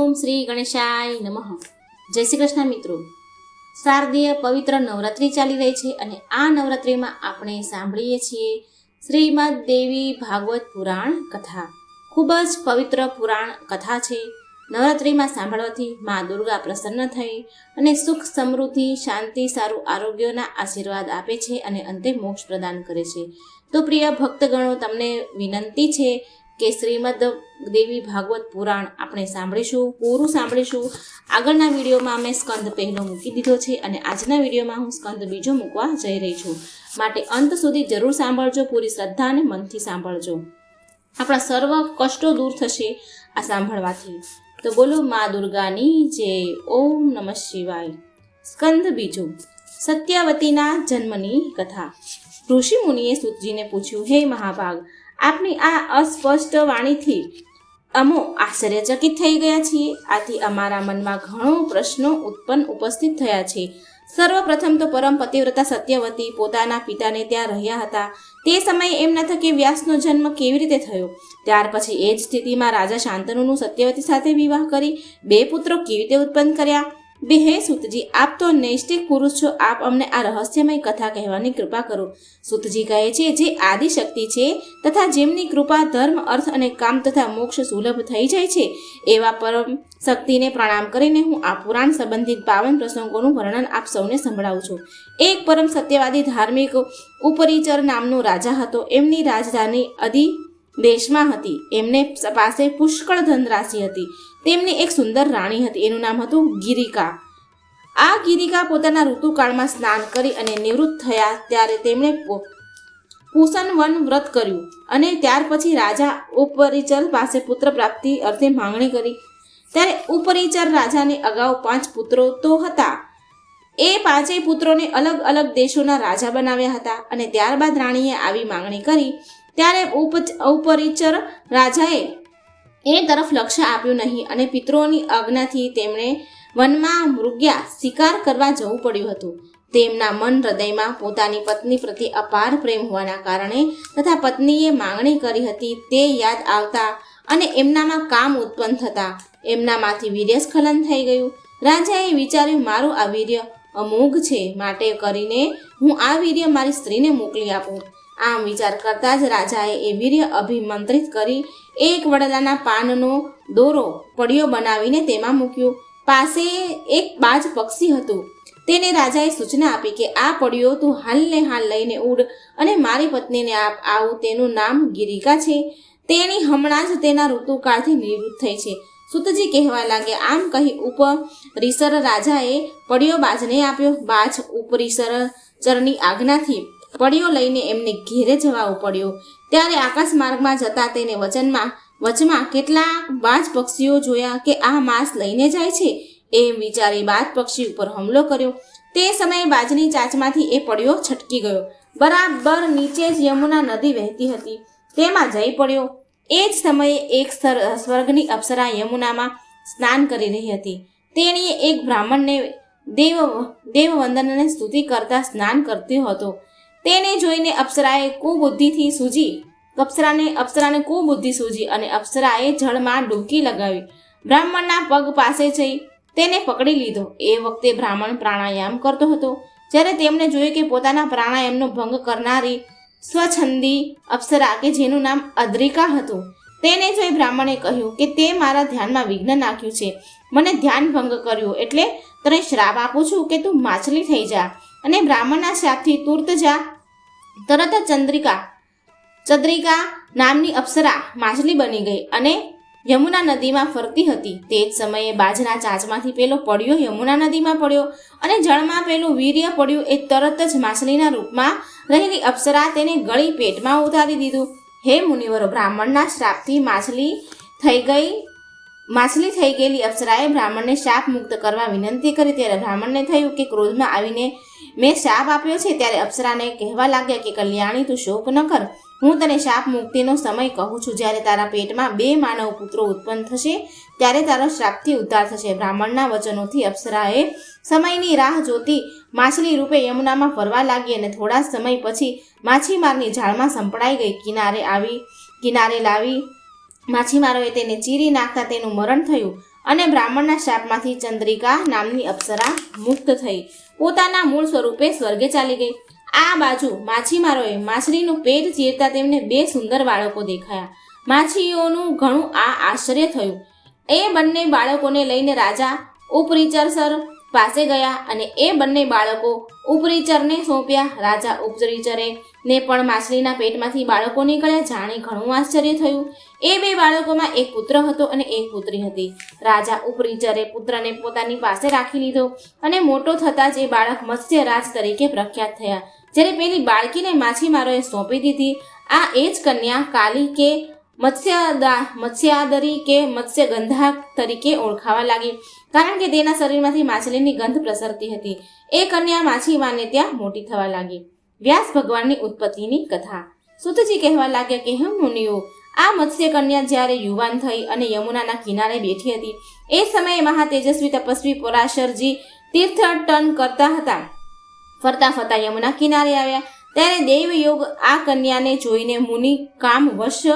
ઓમ શ્રી ગણેશાય નમઃ. જય શ્રી કૃષ્ણ મિત્રો. શારદીય પવિત્ર નવરાત્રિ ચાલી રહી છે અને આ નવરાત્રિમાં આપણે સાંભળીએ છીએ શ્રીમદ દેવી ભાગવત પુરાણ કથા. ખૂબ જ પવિત્ર પુરાણ કથા છે. નવરાત્રિમાં સાંભળવાથી મા દુર્ગા પ્રસન્ન થઈ અને સુખ સમૃદ્ધિ શાંતિ સારું આરોગ્યના આશીર્વાદ આપે છે અને અંતે મોક્ષ પ્રદાન કરે છે. તો પ્રિય ભક્તગણો, તમને વિનંતી છે કે શ્રીમદ દેવી ભાગવત પુરાણ આપણે પૂરું સાંભળીશું. આગળના વિડીયોમાં અમે સ્કંદ પહેલો મૂકી દીધો છે અને આજના વિડીયોમાં હું સ્કંદ બીજો મૂકવા જઈ રહી છું. માટે અંત સુધી જરૂર સાંભળજો, પૂરી શ્રદ્ધા અને મનથી સાંભળજો. આપણા સર્વ કષ્ટો દૂર થશે આ સાંભળવાથી. તો બોલો મા દુર્ગાની જય. ઓમ નમઃ શિવાય. સ્કંદ બીજો, સત્યાવતીના જન્મની કથા. ઋષિ મુનિએ સૂતજીને પૂછ્યું, હે મહાભાગ, આપની આ અસ્પષ્ટ વાણીથી અમો આશ્ચર્યચકિત થઈ ગયા છીએ. આથી અમારા મનમાં ઘણો પ્રશ્નો ઉપસ્થિત થયા છે. સર્વપ્રથમ તો પરમ પતિવ્રતા સત્યવતી પોતાના પિતાને ત્યાં રહ્યા હતા. તે સમયે એમના થકી વ્યાસનો જન્મ કેવી રીતે થયો? ત્યાર પછી એ જ સ્થિતિમાં રાજા શાંતનુનું સત્યવતી સાથે વિવાહ કરી 2 પુત્રો કેવી રીતે ઉત્પન્ન કર્યા? હે સૂતજી, આપ તો નૈષ્ઠિક પુરુષ છો, આપ અમને આ રહસ્યમય કથા કહેવાની કૃપા કરો. સૂતજી કહે છે, જે આદિશક્તિ છે તથા જેમની કૃપા ધર્મ અર્થ અને કામ તથા મોક્ષ સુલભ થઈ જાય છે, એવા પરમ શક્તિને પ્રણામ કરીને હું આ પુરાણ સંબંધિત પાવન પ્રસંગોનું વર્ણન આપ સૌને સંભળાવું છું. એક પરમ સત્યવાદી ધાર્મિક ઉપરીચર નામનો રાજા હતો. એમની રાજધાની અધિ દેશમાં હતી. એમને પાસે પુષ્કળ ધનરાશિ હતી. તેમની એક સુંદર રાણી હતી. એનું નામ હતું ગિરિકા. આ ગિરિકા પોતાના ઋતુકાળમાં સ્નાન કરી અને નિવૃત્ત થયા ત્યારે તેમણે પૂષણ વન વ્રત કર્યું અને ત્યાર પછી રાજા ઉપરીચર પાસે પુત્ર પ્રાપ્તિ અર્થે માંગણી કરી. ત્યારે ઉપરીચર રાજાને અગાઉ 5 પુત્રો તો હતા. એ 5 પુત્રોને અલગ અલગ દેશોના રાજા બનાવ્યા હતા અને ત્યારબાદ રાણીએ આવી માંગણી કરી ત્યારે ઉપરીચર રાજાએ એ તરફ લક્ષ્ય આપ્યું નહીં અને પિતૃઓની આજ્ઞાથી તેમણે વનમાં મૃગ્યા શિકાર કરવા જવું પડ્યું હતું. તેમના મન હૃદયમાં પોતાની પત્ની પ્રત્યે અપાર પ્રેમ હોવાના કારણે તથા પત્નીએ માંગણી કરી હતી તે યાદ આવતા અને એમનામાં કામ ઉત્પન્ન થતા એમનામાંથી વીર્યસ્ખલન થઈ ગયું. રાજાએ વિચાર્યું, મારું આ વીર્ય અમોઘ છે, માટે કરીને હું આ વીર્ય મારી સ્ત્રીને મોકલી આપું. આમ વિચાર કરતા જ રાજાએ એ વીર્ય અભિમંત્રિત કરી એક વડલાના પાનનો દોરો પડ્યો બનાવીને તેમાં મૂક્યો. પાસે એક બાજ પક્ષી હતું. તેને રાજાએ સૂચના આપી કે આ પડ્યો તું હાલને હાલ લઈને ઉડ અને મારી પત્નીને આપ. આવું તેનું નામ ગિરિકા છે. તેની હમણાં જ તેના ઋતુકાળથી નિવૃત્ત થઈ છે. સૂતજી કહેવા લાગ્યા. આમ કહી ઉપરીસર રાજાએ પડ્યો બાજને આપ્યો. બાજ ઉપરીસરની આજ્ઞાથી પડ્યો લઈને એમને ઘેરે જવા પડ્યો. ત્યારે આકાશ માર્ગમાં જતા તેને વચમાં કેટલાક બાજ પક્ષીઓ જોયા કે આ માંસ લઈને જાય છે. એમ વિચારી બાજ પક્ષી ઉપર હુમલો કર્યો. તે સમયે બાજની ચાંચમાંથી એ પડ્યો છટકી ગયો. બરાબર નીચે જ યમુના નદી વહેતી હતી, તેમાં જઈ પડ્યો. એ જ સમયે એક સ્વર્ગની અપ્સરા યમુનામાં સ્નાન કરી રહી હતી. તેણીએ એક બ્રાહ્મણને દેવવંદનને સ્તુતિ કરતા સ્નાન કરતો હતો. તેને જોઈને અપ્સરાને કુબુદ્ધિ સૂજી અને અપ્સરાએ જળમાં ડૂબકી લગાવી બ્રાહ્મણના પગ પાસે જઈ તેને પકડી લીધો. એ વખતે બ્રાહ્મણ પ્રાણાયામ કરતો હતો. જ્યારે તેમણે જોયું કે પોતાના પ્રાણાયામનો ભંગ કરનારી સ્વછંદી અપ્સરા કે જેનું નામ અદ્રિકા હતું, તેને જોઈ બ્રાહ્મણે કહ્યું કે તે મારા ધ્યાનમાં વિઘ્ન નાખ્યું છે, મને ધ્યાન ભંગ કર્યું, એટલે તને શ્રાપ આપું છું કે તું માછલી થઈ જા અને બ્રાહ્મણના શ્રાપથી તુર્ત જા. તરત જ ચંદ્રિકા નામની અપ્સરા માછલી બની ગઈ અને યમુના નદીમાં ફરતી હતી. તે જ સમયે બાજના ચાંચમાંથી પેલો પડ્યો યમુના નદીમાં પડ્યો અને જળમાં પેલું વીર્ય પડ્યું. એ તરત જ માછલીના રૂપમાં રહેલી અપ્સરા તેને ગળી પેટમાં ઉતારી દીધું. હે મુનિવરો, બ્રાહ્મણના શ્રાપથી માછલી થઈ ગયેલી અપ્સરાએ બ્રાહ્મણને શાપ મુક્ત કરવા વિનંતી કરી. ત્યારે બ્રાહ્મણને થયું કે ક્રોધમાં આવીને મેં શાપ આપ્યો છે. ત્યારે અપ્સરાને કહેવા લાગ્યા કે કલ્યાણી, તું શોક ન કર, હું તને શાપ મુક્તિનો સમય કહું છું. જ્યારે તારા પેટમાં 2 માનવ પુત્રો ઉત્પન્ન થશે ત્યારે તારો શ્રાપથી ઉદ્ધાર થશે. બ્રાહ્મણના વચનોથી અપ્સરાએ સમયની રાહ જોતી માછલી રૂપે યમુનામાં ફરવા લાગી અને થોડા સમય પછી માછીમારની જાળમાં સંપડાઈ ગઈ. કિનારે લાવી માછીમારોએ તેને ચીરી નાખતા તેનું મરણ થયું અને બ્રાહ્મણના શાપમાંથી ચંદ્રિકા નામની અપ્સરા મુક્ત થઈ પોતાના મૂળ સ્વરૂપે સ્વર્ગે ચાલી ગઈ. આ બાજુ માછીમારોએ માછલીનું પેટ ચીરતા તેમને 2 સુંદર બાળકો દેખાયા. માછીઓનું ઘણું આશ્ચર્ય થયું. એ બંને બાળકોને લઈને રાજા ઉપરીચર પાસે ગયા અને એ બંને બાળકો ઉપરીચરને સોંપ્યા. રાજા ઉપરીચરે ને પણ માછલીના પેટમાંથી બાળકો નીકળ્યા જાણે ઘણું આશ્ચર્ય થયું. એ 2 બાળકોમાં એક પુત્ર હતો અને એક પુત્રી હતી. રાજા ઉપરીચરે પુત્રને પોતાની પાસે રાખી લીધો અને મોટો થતાં જ એ બાળક મત્સ્યરાજ તરીકે પ્રખ્યાત થયા. જ્યારે પેલી બાળકીને માછીમારોએ સોંપી દીધી. આ એ જ કન્યા કાલી કે મત્સ્યાદરી કે મત્સ્યગંધા તરીકે ઓળખાવા લાગી, કારણ કે તેના શરીરમાંથી માછલીની ગંધ પ્રસરતી હતી. એ કન્યા માછીમારને ત્યાં મોટી થવા લાગી. વ્યાસ ભગવાનની ઉત્પત્તિની કથા. સૂતજી કહેવા લાગ્યા કે હે મુનિઓ, આ મત્સ્ય કન્યા જ્યારે યુવાન થઈ અને યમુનાના કિનારે બેઠી હતી એ સમયે મહા તેજસ્વી તપસ્વી પરાશરજી તીર્થટન કરતા હતા. ફરતા ફરતા યમુના કિનારે આવ્યા ત્યારે દેવયોગ આ કન્યાને જોઈને મુનિ કામ વશ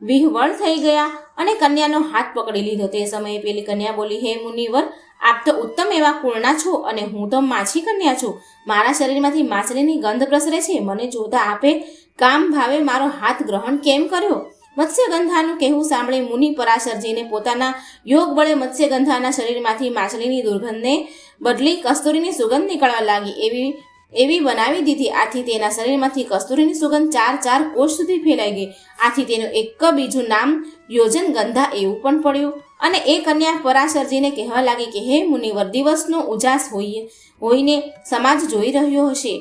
વિહવળ થઈ ગયા અને કન્યાનો હાથ પકડી લીધો. તે સમયે પેલી કન્યા બોલી, હે મુનિવર, આપ તો ઉત્તમ એવા કુળના છો અને હું તો માછી કન્યા છું. મારા શરીરમાંથી માછલીની ગંધ પ્રસરે છે. મને જોતા આપે કામ ભાવે મારો હાથ ગ્રહણ કેમ કર્યો? મત્સ્યગંધાનું કહેવું સાંભળી મુનિ પરાશરજીને પોતાના યોગ બળે મત્સ્યગંધાના શરીરમાંથી માછલીની દુર્ગંધને બદલી કસ્તુરીની સુગંધ નીકળવા લાગી એવી બનાવી દીધી. આથી તેના શરીરમાંથી કસ્તુરીની સુગંધ 4 કોશ સુધી ફેલાઈ ગઈ. આથી તેનું એક બીજું નામ યોજન ગંધા એવું પણ પડ્યું. અને એ કન્યા પરાશરજીને કહેવા લાગી કે હે મુનિવર, દિવસનો ઉજાસ હોઈને સમાજ જોઈ રહ્યો હશે.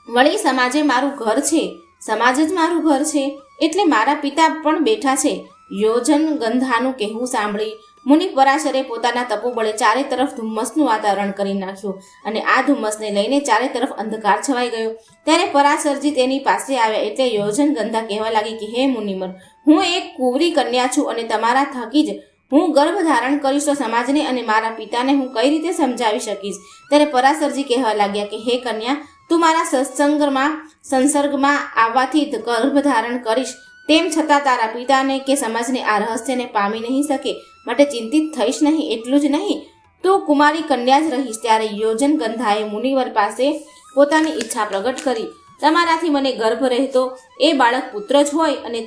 વળી સમાજે મારું ઘર છે, સમાજ જ મારું ઘર છે, એટલે મારા પિતા પણ બેઠા છે. યોજન ગંધાનું કહેવું સાંભળી મુનિ પરાશરે પોતાના તપોબળે ચારે તરફ ધુમ્મસનું વાતાવરણ કરી નાખ્યું અને આ ધુમ્મસને લઈને ચારે તરફ અંધકાર છવાઈ ગયો. ત્યારે પરાશરજી તેની પાસે આવ્યા એટલે યોજન ગંધા કહેવા લાગી કે હે મુનિવર, હું એક કુંવરી કન્યા છું અને તમારા થકી જ હું ગર્ભ ધારણ કરીશ તો સમાજને અને મારા પિતાને હું કઈ રીતે સમજાવી શકીશ? ત્યારે પરાશરજી કહેવા લાગ્યા કે હે કન્યા, તું મારા સંસર્ગમાં આવવાથી ગર્ભ ધારણ કરીશ, તેમ છતાં તારા પિતાને કે સમાજને આ રહસ્યને પામી નહીં શકે, માટે ચિંતિત થઈશ નહીં. એટલું જ નહીં, તું કુમારી કન્યા જ રહીશ. ત્યારે યોજન ગંધાએ મુનિવર પાસે પોતાની ઈચ્છા પ્રગટ કરી. તમારાથી મને ગર્ભ રહેતો એ બાળક પુત્ર જ હોય અને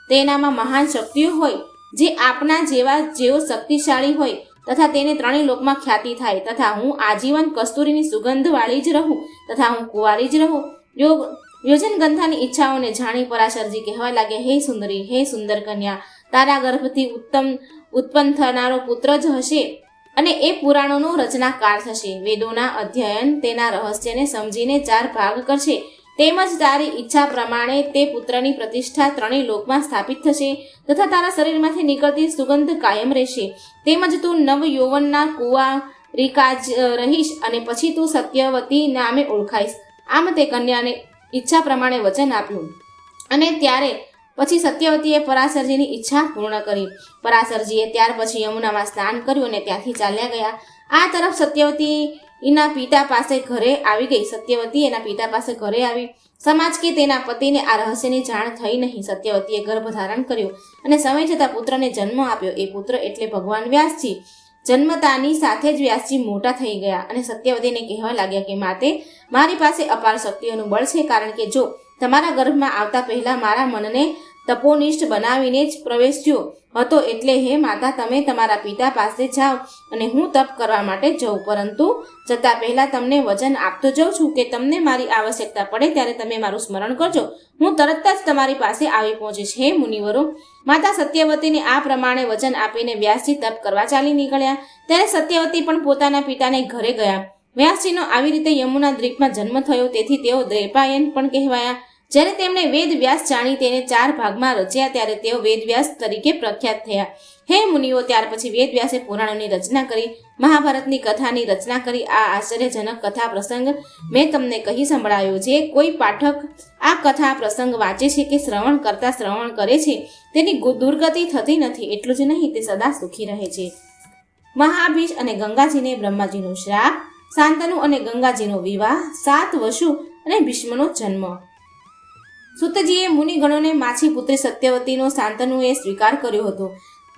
તેનામાં મહાન શક્તિઓ હોય, જે આપના જેવો શક્તિશાળી હોય તથા તેને 3 લોકમાં ખ્યાતિ થાય, તથા હું આજીવન કસ્તુરીની સુગંધવાળી જ રહું તથા હું કુંવારી જ રહું. યોજન ગંધાની ઈચ્છાઓને જાણી પરાશરજી કહેવા લાગ્યા, હે સુંદરી, હે સુંદર કન્યા, તારા ગર્ભથી ઉત્પન્ન થનારો પુત્ર જ હશે અને એ પુરાણોનો રચનાકાર થશે. વેદોના અધ્યયન તેના રહસ્યને સમજીને 4 ભાગ કરશે. તેમજ તારી ઈચ્છા પ્રમાણે તે પુત્રની પ્રતિષ્ઠા 3 લોકમાં સ્થાપિત થશે તથા તારા શરીરમાંથી નીકળતી સુગંધ કાયમ રહેશે. તેમજ તું નવ યૌવનના કુંવારિકા રહીશ અને પછી તું સત્યવતી નામે ઓળખાઈશ. આમ તે કન્યાને ઈચ્છા પ્રમાણે વચન આપ્યું અને ત્યારે પછી સત્યવતીએ પરાશરજીની ઈચ્છા પૂર્ણ કરી. પરાશરજીએ ત્યાર પછી યમુનામાં સ્નાન કર્યું અને ત્યાંથી ચાલ્યા ગયા. આ તરફ સત્યવતી એના પિતા પાસે ઘરે આવી ગઈ. સત્યવતી એના પિતા પાસે ઘરે આવી. સમાજ કે તેના પતિને આ રહસ્યની જાણ થઈ નહીં. સત્યવતીએ ગર્ભ ધારણ કર્યો અને સમય જતાં પુત્રને જન્મ આપ્યો. એ પુત્ર એટલે ભગવાન વ્યાસજી. જન્મતાની સાથે જ વ્યાસજી મોટા થઈ ગયા અને સત્યવતીને કહેવા લાગ્યા કે માતે, મારી પાસે અપાર શક્તિઓનું બળ છે, કારણ કે જો તમારા ગર્ભમાં આવતા પહેલા મારા મનને તપોનિષ્ઠ બનાવીને જ પ્રવેશ્યો હતો. એટલે હે માતા, તમે તમારા પિતા પાસે જાઓ અને હું તપ કરવા માટે જઉં, પરંતુ જતાં પહેલાં તમને વચન આપતો જાઉં છું કે તમને મારી આવશ્યકતા પડે ત્યારે તમે મારું સ્મરણ કરજો. હું તરત જ તમારી પાસે આવી પહોંચીશ. હે મુનિવરો, માતા સત્યવતીને આ પ્રમાણે વચન આપીને વ્યાસજી તપ કરવા ચાલી નીકળ્યા. ત્યારે સત્યવતી પણ પોતાના પિતાને ઘરે ગયા. વ્યાસજીનો આવી રીતે યમુના દ્વીપમાં જન્મ થયો, તેથી તેઓ દ્વૈપાયન પણ કહેવાયા. જ્યારે તેમણે વેદ વ્યાસ જાણી તેને 4 ભાગમાં રચ્યા ત્યારે તેઓ વેદવ્યાસ તરીકે પ્રખ્યાત થયા. હે મુનિઓ, ત્યાર પછી વેદવ્યાસે પુરાણોની રચના કરી, મહાભારતની કથાની રચના કરી. આ આશ્ચર્યજનક કથા પ્રસંગ મેં તમને કહી સંભળાયો. જે કોઈ પાઠક આ કથા પ્રસંગ વાંચે છે કે શ્રવણ કરે છે તેની દુર્ગતિ થતી નથી. એટલું જ નહીં, તે સદા સુખી રહે છે. મહાભીષ અને ગંગાજીને બ્રહ્માજીનો શ્રાપ, શાંતનુ અને ગંગાજીનો વિવાહ, 7 વસુ અને ભીષ્મનો જન્મ. સુતજીએ મુનિગણોને માછી પુત્રી સત્યવતીનો શાંતનુએ સ્વીકાર કર્યો હતો.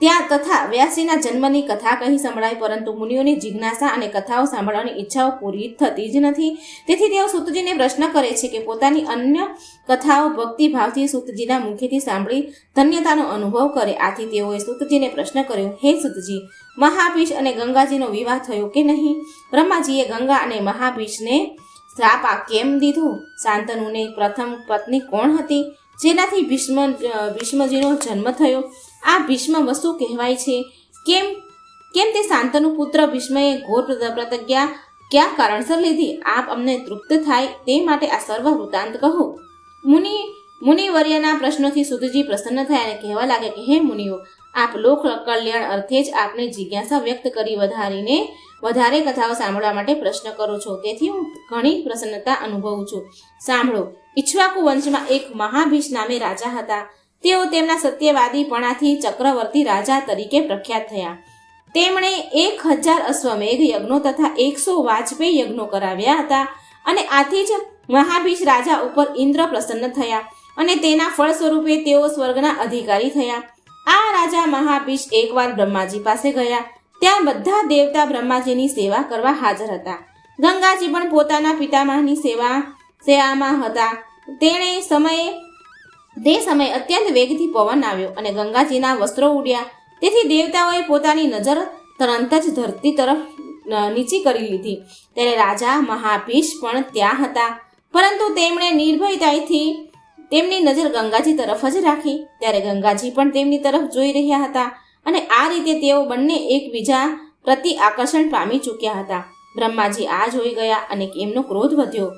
ત્યાં તથા વ્યાસજીના જન્મની કથા કહી સંભળાય, પરંતુ મુનિઓની જિજ્ઞાસા અને કથાઓ સાંભળવાની ઈચ્છાઓ પૂરી થતી જ નથી. તેથી તેઓ સૂતજીને પ્રશ્ન કરે છે કે પોતાની અન્ય કથાઓ ભક્તિભાવથી સૂતજીના મુખેથી સાંભળી ધન્યતાનો અનુભવ કરે. આથી તેઓએ સૂતજીને પ્રશ્ન કર્યો, હે સૂતજી, મહાભીષ અને ગંગાજીનો વિવાહ થયો કે નહીં? બ્રહ્માજીએ ગંગા અને મહાભીષને શ્રાપ કેમ દીધો? શાંતનુની પ્રથમ પત્ની કોણ હતી જેનાથી ભીષ્મજીનો જન્મ થયો? આ ભીષ્મ વસુ કહેવાય છે. કેમ તે શાંતનુ પુત્ર ભીષ્મએ ઘોર પ્રતિજ્ઞા કયા કારણસર લીધી? આપ અમને તૃપ્ત થાય તે માટે આ સર્વ વૃત્તાંત કહો. મુનિવર્યના પ્રશ્નોથી સૂતજી પ્રસન્ન થયા અને કહેવા લાગે કે હે મુનિઓ, આપ લોક કલ્યાણ અર્થે જ આપને જિજ્ઞાસા વ્યક્ત કરી વધારે કથાઓ સાંભળવા માટે પ્રશ્ન કરો છો, તેથી હું ઘણી પ્રસન્નતા અનુભવું છું. સાંભળો. ઇક્ષ્વાકુ વંશમાં એક મહાભીષ નામે રાજા હતા. તેઓ તેમના સત્યવાદીપણાથી ચક્રવર્તી રાજા તરીકે પ્રખ્યાત થયા. તેમણે 1000 અશ્વમેઘ યજ્ઞો તથા 100 વાજપેયી યજ્ઞો કરાવ્યા હતા, અને આથી જ મહાભીષ રાજા ઉપર ઇન્દ્ર પ્રસન્ન થયા, અને તેના ફળ સ્વરૂપે તેઓ સ્વર્ગના અધિકારી થયા. આ રાજા મહાભીષ એકવાર બ્રહ્માજી પાસે ગયા. ત્યાં બધા દેવતા બ્રહ્માજીની સેવા કરવા હાજર હતા. ગંગાજી પણ પોતાના પિતામહની સેવામાં હતા. તે સમયે અત્યંત વેગથી પવન આવ્યો અને ગંગાજીના વસ્ત્રો ઉડ્યા. તેથી દેવતાઓએ પોતાની નજર તરત જ ધરતી તરફ નીચી કરી લીધી. ત્યારે રાજા મહાભીષ પણ ત્યાં હતા, પરંતુ તેમણે નિર્ભયતાથી તેમની નજર ગંગાજી તરફ જ રાખી. ત્યારે ગંગાજી પણ તેમની તરફ જોઈ રહ્યા હતા, અને આ રીતે તેઓ બંને એકબીજા પ્રતિ આકર્ષણ પામી ચૂક્યા હતા. બ્રહ્માજી આ જોઈ ગયા અને એમનો ક્રોધ વધ્યો.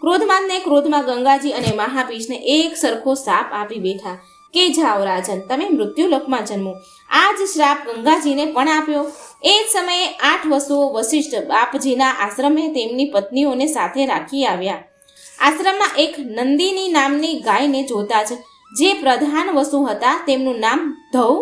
ક્રોધમાં ગંગાજી અને મહાભીષને એક સરખો શાપ આપી બેઠા કે જાઓ રાજન, તમે મૃત્યુલોકમાં જન્મો. આ જ શ્રાપ ગંગાજીને પણ આપ્યો. એ જ સમયે 8 વસુઓ વશિષ્ઠ બાપજીના આશ્રમે તેમની પત્નીઓને સાથે રાખી આવ્યા. આશ્રમમાં એક નંદિની નામની ગાયને જોતા જ જે પ્રધાન વસુ હતા તેમનું નામ ધૌ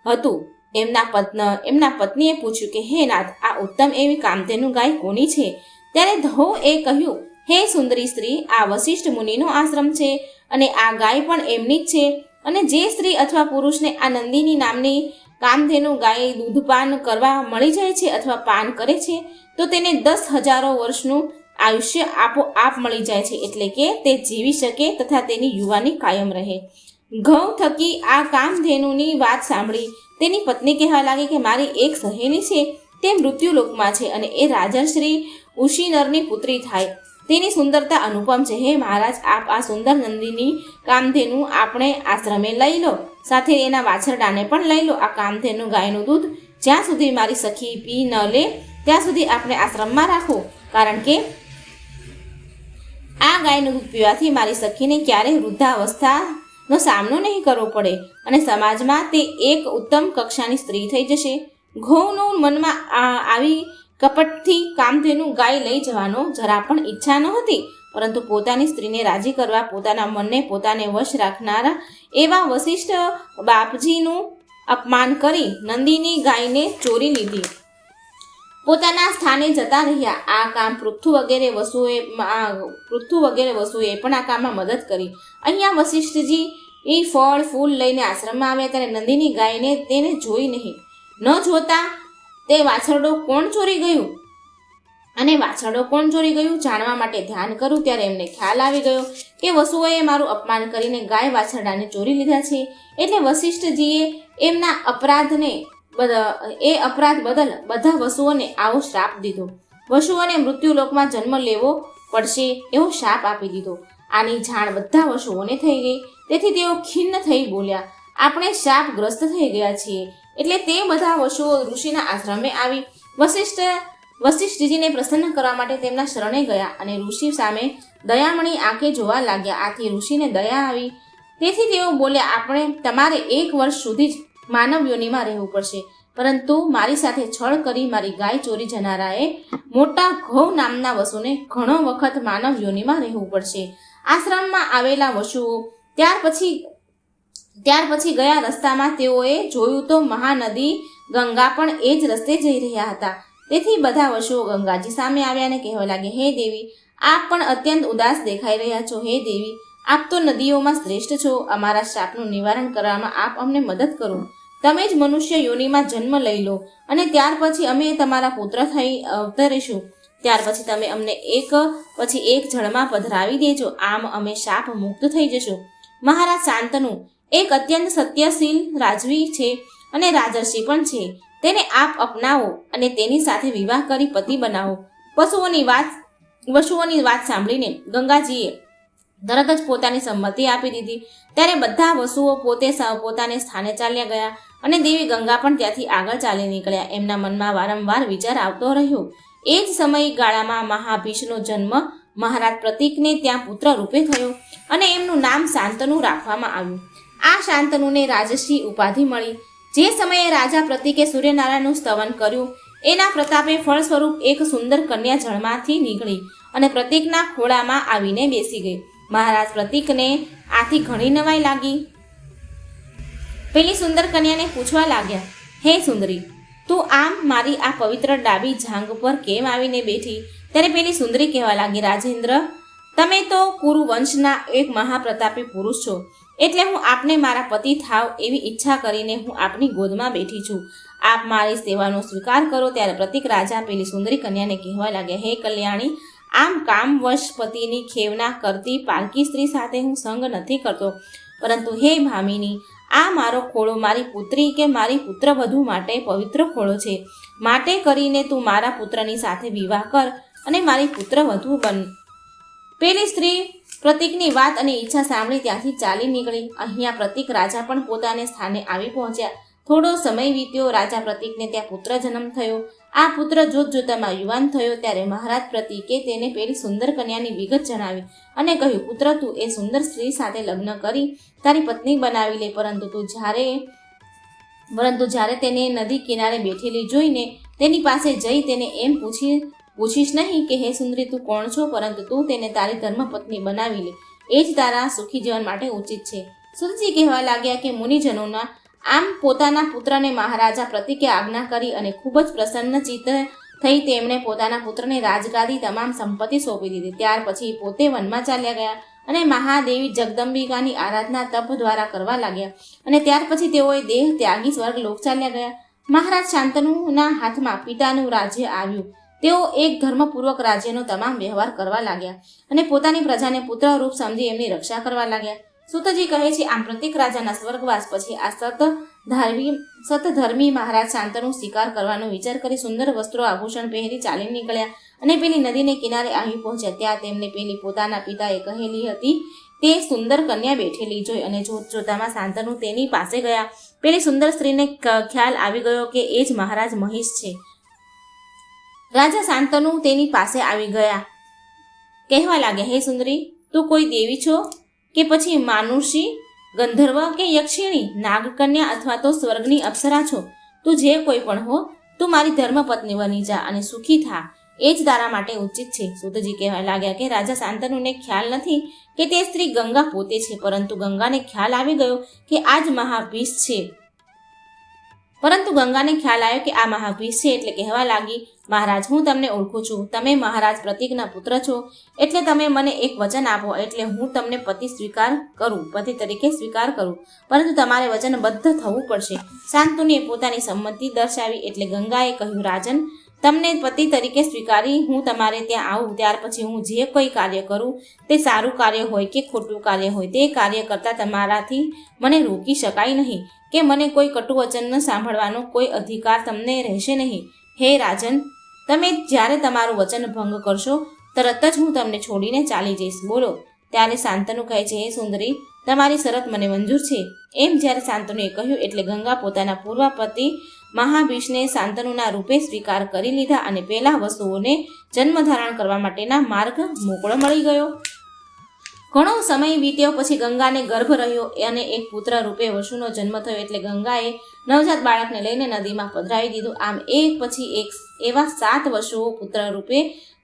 હતું. એમના પત્નીએ પૂછ્યું કે હે નાથ, આ ઉત્તમ એવી કામધેનુ ગાય કોની છે? ત્યારે ધૌએ કહ્યું, હે સુંદરી સ્ત્રી, આ વશિષ્ઠ મુનિનો આશ્રમ છે, અને આ ગાય પણ એમની જ છે. અને જે સ્ત્રી અથવા પુરુષને આ નંદિની નામની કામધેનુ ગાય દૂધપાન કરવા મળી જાય છે અથવા પાન કરે છે, તો તેને 10,000 વર્ષનું આયુષ્ય આપોઆપ મળી જાય છે, એટલે કે તે જીવી શકે તથા તેની યુવાની કાયમ રહે. ઘઉં થકી આ કામધેનુની વાત સાંભળી તેની પત્ની કહેવા લાગી કે મારી એક સહેલી છે, તે મૃત્યુલોકમાં છે, અને એ રાજશ્રી ઉશીનરની પુત્રી થાય. તેની સુંદરતા અનુપમ છે. હે મહારાજ, આપ આ સુંદર નંદિની કામધેનુ આપણે આશ્રમે લઈ લો, સાથે એના વાછરડાને પણ લઈ લો. આ કામધેનુ ગાયનું દૂધ જ્યાં સુધી મારી સખી પી ન લે ત્યાં સુધી આપણે આશ્રમમાં રાખો, કારણ કે આ ગાયનું દૂધ પીવાથી મારી સખીને ક્યારેય વૃદ્ધાવસ્થાનો સામનો નહીં કરવો પડે, અને સમાજમાં તે એક ઉત્તમ કક્ષાની સ્ત્રી થઈ જશે. ઘઉંનું મનમાં આવી કપટથી કામધેનુ ગાય લઈ જવાનો જરા પણ ઈચ્છા ન હતી, પરંતુ પોતાની સ્ત્રીને રાજી કરવા પોતાના મનને પોતાને વશ રાખનારા એવા વશિષ્ઠ બાપજીનું અપમાન કરી નંદિની ગાયને ચોરી લીધી. પોતાના સ્થાને જતા રહ્યા. આ કામ પૃથ્વી વગેરે વસુએ પણ આ કામમાં મદદ કરી. અહીંયા વશિષ્ઠજી ફળ ફૂલ લઈને આશ્રમમાં આવ્યા ત્યારે નંદિની ગાયને તેને જોઈ નહીં. ન જોતા તે વાછરડો કોણ ચોરી ગયું જાણવા માટે ધ્યાન કર્યું ત્યારે એમને ખ્યાલ આવી ગયો કે વસુઓએ મારું અપમાન કરીને ગાય વાછરડાને ચોરી લીધા છે. એટલે વશિષ્ઠજીએ એમના અપરાધ બદલ બધા વસુઓને આવો શ્રાપ દીધો. વસુઓને મૃત્યુલોકમાં જન્મ લેવો પડશે એવો શાપ આપી દીધો. આની જાણ બધા વસુઓને થઈ ગઈ. તેથી તેઓ ખિન્ન થઈ બોલ્યા, આપણે શાપગ્રસ્ત થઈ ગયા છીએ. એટલે તે બધા વસુઓ ઋષિના આશ્રમે આવી વશિષ્ઠજીને પ્રસન્ન કરવા માટે તેમના શરણે ગયા, અને ઋષિ સામે દયામણી આંખે જોવા લાગ્યા. આથી ઋષિને દયા આવી. તેથી તેઓ બોલ્યા, તમારે 1 વર્ષ સુધી જ માનવ યોનિમાં રહેવું પડશે, પરંતુ મારી સાથે છળ કરી મારી ગાય ચોરી જનારાએ મોટા ઘઉં નામના વસુને ઘણો વખત માનવ યોનિમાં રહેવું પડશે. આશ્રમમાં આવેલા વસુઓ ત્યાર પછી ગયા રસ્તામાં તેઓએ જોયું તો મહાનદી ગંગા પણ એ જ રસ્તે જઈ રહ્યા હતા. તેથી બધા વસુઓ ગંગાજી સામે આવ્યા અને કહેવા લાગે, હે દેવી, આપ પણ અત્યંત ઉદાસ દેખાઈ રહ્યા છો. હે દેવી, આપ તો નદીઓમાં શ્રેષ્ઠ છો. અમારા શાપનું નિવારણ કરવામાં આપ અમને મદદ કરો. તમે જ મનુષ્ય યોનિમાં જન્મ લઈ લો અને ત્યાર પછી અમે તમારા પુત્ર થઈ અવતરીશું. ત્યાર પછી તમે અમને એક પછી એક જળમાં પધરાવી દેજો, આમ અમે શાપ મુક્ત થઈ જશું. મહારાજ શાંતનુ એક અત્યંત સત્યશીલ રાજવી છે અને રાજર્ષિ પણ છે. તેને આપ અપનાવો અને તેની સાથે વિવાહ કરી પતિ બનાવો. વસુઓની વાત સાંભળીને ગંગાજીએ તરત જ પોતાની સંમતિ આપી દીધી. ત્યારે બધા વસુઓ પોતાને સ્થાને ચાલ્યા ગયા અને દેવી ગંગા પણ ત્યાંથી આગળ ચાલી નીકળ્યા. એમના મનમાં વારંવાર વિચાર આવતો રહ્યો. એ જ સમયગાળામાં મહાભીષનો જન્મ મહારાજ પ્રતીકને ત્યાં પુત્ર રૂપે થયો અને એમનું નામ શાંતનુ રાખવામાં આવ્યું. આ શાંતનુને રાજશ્રી ઉપાધિ મળી. જે સમયે રાજા પ્રતીકે સૂર્યનારાયણનું સ્તવન કર્યું એના પ્રતાપે ફળ સ્વરૂપ એક સુંદર કન્યા જળમાંથી નીકળી અને પ્રતીકના ખોળામાં આવીને બેસી ગઈ. મહારાજ પ્રતીકને આથી ઘણી નવાઈ લાગી. પેલી સુંદર કન્યાને પૂછવા લાગ્યા, હે સુંદરી, તું આમ મારી આ પવિત્ર ડાબી જાંઘ પર કેમ આવીને બેઠી? ત્યારે પેલી સુંદરી કહેવા લાગી, રાજેન્દ્ર, તમે તો કુરુ વંશના એક મહાપ્રતાપી પુરુષ છો, એટલે હું આપને મારા પતિ થાવ એવી ઈચ્છા કરીને હું આપની ગોદમાં બેઠી છું. આપ મારી સેવાનો સ્વીકાર કરો. ત્યારે પ્રતીક રાજા પેલી સુંદરી કન્યાને કહેવા લાગ્યા, હે કલ્યાણી, આમ કામવશ પતિની ખેવના કરતી પારકી સ્ત્રી સાથે હું સંગ નથી કરતો, પરંતુ હે ભામિની, આ મારો ખોળો મારી પુત્રી કે મારી પુત્રવધુ માટે પવિત્ર ખોળો છે. માટે કરીને તું મારા પુત્રની સાથે વિવાહ કર અને મારી પુત્રવધુ બન. પેલી સ્ત્રી પ્રતીકની વાત અને ઈચ્છા સાંભળી ત્યાંથી ચાલી નીકળી. અહીંયા પ્રતીક રાજા પણ પોતાને સ્થાને આવી પહોંચ્યા. થોડો સમય વીત્યો. રાજા પ્રતીકને ત્યાં પુત્ર જન્મ થયો. આ પુત્ર જોતજોતામાં યુવાન થયો. ત્યારે મહારાજ પ્રતીકે તેને પેલી સુંદર કન્યાની વિગત જણાવી અને કહ્યું, પુત્ર, તું એ સુંદર સ્ત્રી સાથે લગ્ન કરી તારી પત્ની બનાવી લે, પરંતુ જ્યારે તેને નદી કિનારે બેઠેલી જોઈને તેની પાસે જઈ તેને એમ પૂછીશ નહીં કે હે સુંદરી, તું કોણ છો, પરંતુ તું તેને તારી ધર્મપત્ની બનાવી લે. એ જ તારા સુખી જીવન માટે ઉચિત છે. સુતજી કહેવા લાગ્યા કે મુનિજનોના આમ પોતાના પુત્રને મહારાજા પ્રતીકે આજ્ઞા કરી અને ખૂબ જ પ્રસન્નચિત્ત થઈ તેમણે પોતાના પુત્રને રાજગાદી તમામ સંપત્તિ સોંપી દીધી. ત્યાર પછી પોતે વનમાં ચાલ્યા ગયા અને મહાદેવી જગદંબિકાની આરાધના તપ દ્વારા કરવા લાગ્યા અને ત્યાર પછી તેઓએ દેહ ત્યાગી સ્વર્ગ લોક ચાલ્યા ગયા. મહારાજ શાંતનુના હાથમાં પિતાનું રાજ્ય આવ્યું. તેઓ એક ધર્મપૂર્વક રાજ્યનો તમામ વ્યવહાર કરવા લાગ્યા અને પોતાની પ્રજાને પુત્રરૂપ સમજી એમની રક્ષા કરવા લાગ્યા. સુતજી કહે છે, આમ પ્રતીક રાજાના સ્વર્ગવાસ પછી આ સતધર્મી મહારાજ શાંતનુ શિકાર કરવાનો વિચાર કરી સુંદર વસ્ત્રો આભૂષણ પહેરી ચાલી નીકળ્યા અને પેલી નદીને કિનારે આવી પહોંચ્યા. ત્યાં તેમને પેલી પોતાના પિતાએ કહેલી હતી તે સુંદર કન્યા બેઠેલી જોઈ અને જોતજોતામાં શાંતનુ તેની પાસે ગયા. પેલી સુંદર સ્ત્રીને ખ્યાલ આવી ગયો કે એ જ મહારાજ મહિષ છે. રાજા શાંતનુ તેની પાસે આવી ગયા. કહેવા લાગ્યા, હે સુંદરી, તું કોઈ દેવી છો કે પછી માનુષી, ગંધર્વ કે યક્ષિણી, નાગકન્યા અથવા તો સ્વર્ગની અપ્સરા છો? તું જે કોઈ પણ હો, તું મારી ધર્મપત્ની બની જા અને સુખી થા. એ જ તારા માટે ઉચિત છે. સુતજી કહેવા લાગ્યા કે રાજા શાંતનુને ખ્યાલ નથી કે તે સ્ત્રી ગંગા પોતે છે, પરંતુ ગંગાને ખ્યાલ આવી ગયો કે આ જ મહાભીષ છે. આ મહાભીષ છે એટલે કહેવા લાગી, મહારાજ, હું તમને ઓળખું છું. તમે મહારાજ પ્રતીકના પુત્ર છો, એટલે તમે મને એક વચન આપો એટલે હું તમને પતિ તરીકે સ્વીકાર કરું, પરંતુ તમારે વચનબદ્ધ થવું પડશે. શાંતનુએ પોતાની સંમતિ દર્શાવી એટલે ગંગાએ કહ્યું, રાજન, તમને પતિ તરીકે સ્વીકારી હું તમારે ત્યાં આવું ત્યાર પછી હું જે કોઈ કાર્ય કરું તે સારું કાર્ય હોય કે ખોટું કાર્ય હોય, તે કાર્ય કરતાં તમારાથી મને રોકી શકાય નહીં કે મને કોઈ કટુ વચન સાંભળવાનો કોઈ અધિકાર તમને રહેશે નહીં. હે રાજન, તમે જ્યારે તમારું વચન ભંગ કરશો તરત જ હું તમને છોડીને ચાલી જઈશ. બોલો. ત્યારે શાંતનુ કહે છે, હે સુંદરી, તમારી શરત મને મંજૂર છે. એમ જ્યારે શાંતનુએ કહ્યું એટલે ગંગા પોતાના પૂર્વ પતિ મહાભીષને શાંતનુના રૂપે સ્વીકાર કરી લીધા અને પેલા વસ્તુઓને જન્મધારણ કરવા માટેના માર્ગ મોકળો મળી ગયો. ઘણો સમય વીત્યો પછી ગંગાને ગર્ભ રહ્યો અને એક પુત્ર રૂપે વસુનો જન્મ થયો એટલે ગંગાએ નવજાત બાળકને લઈને નદીમાં પધરાવી દીધું. આમ એક પછી એક એવા 7 વસુઓ પુત્ર રૂપે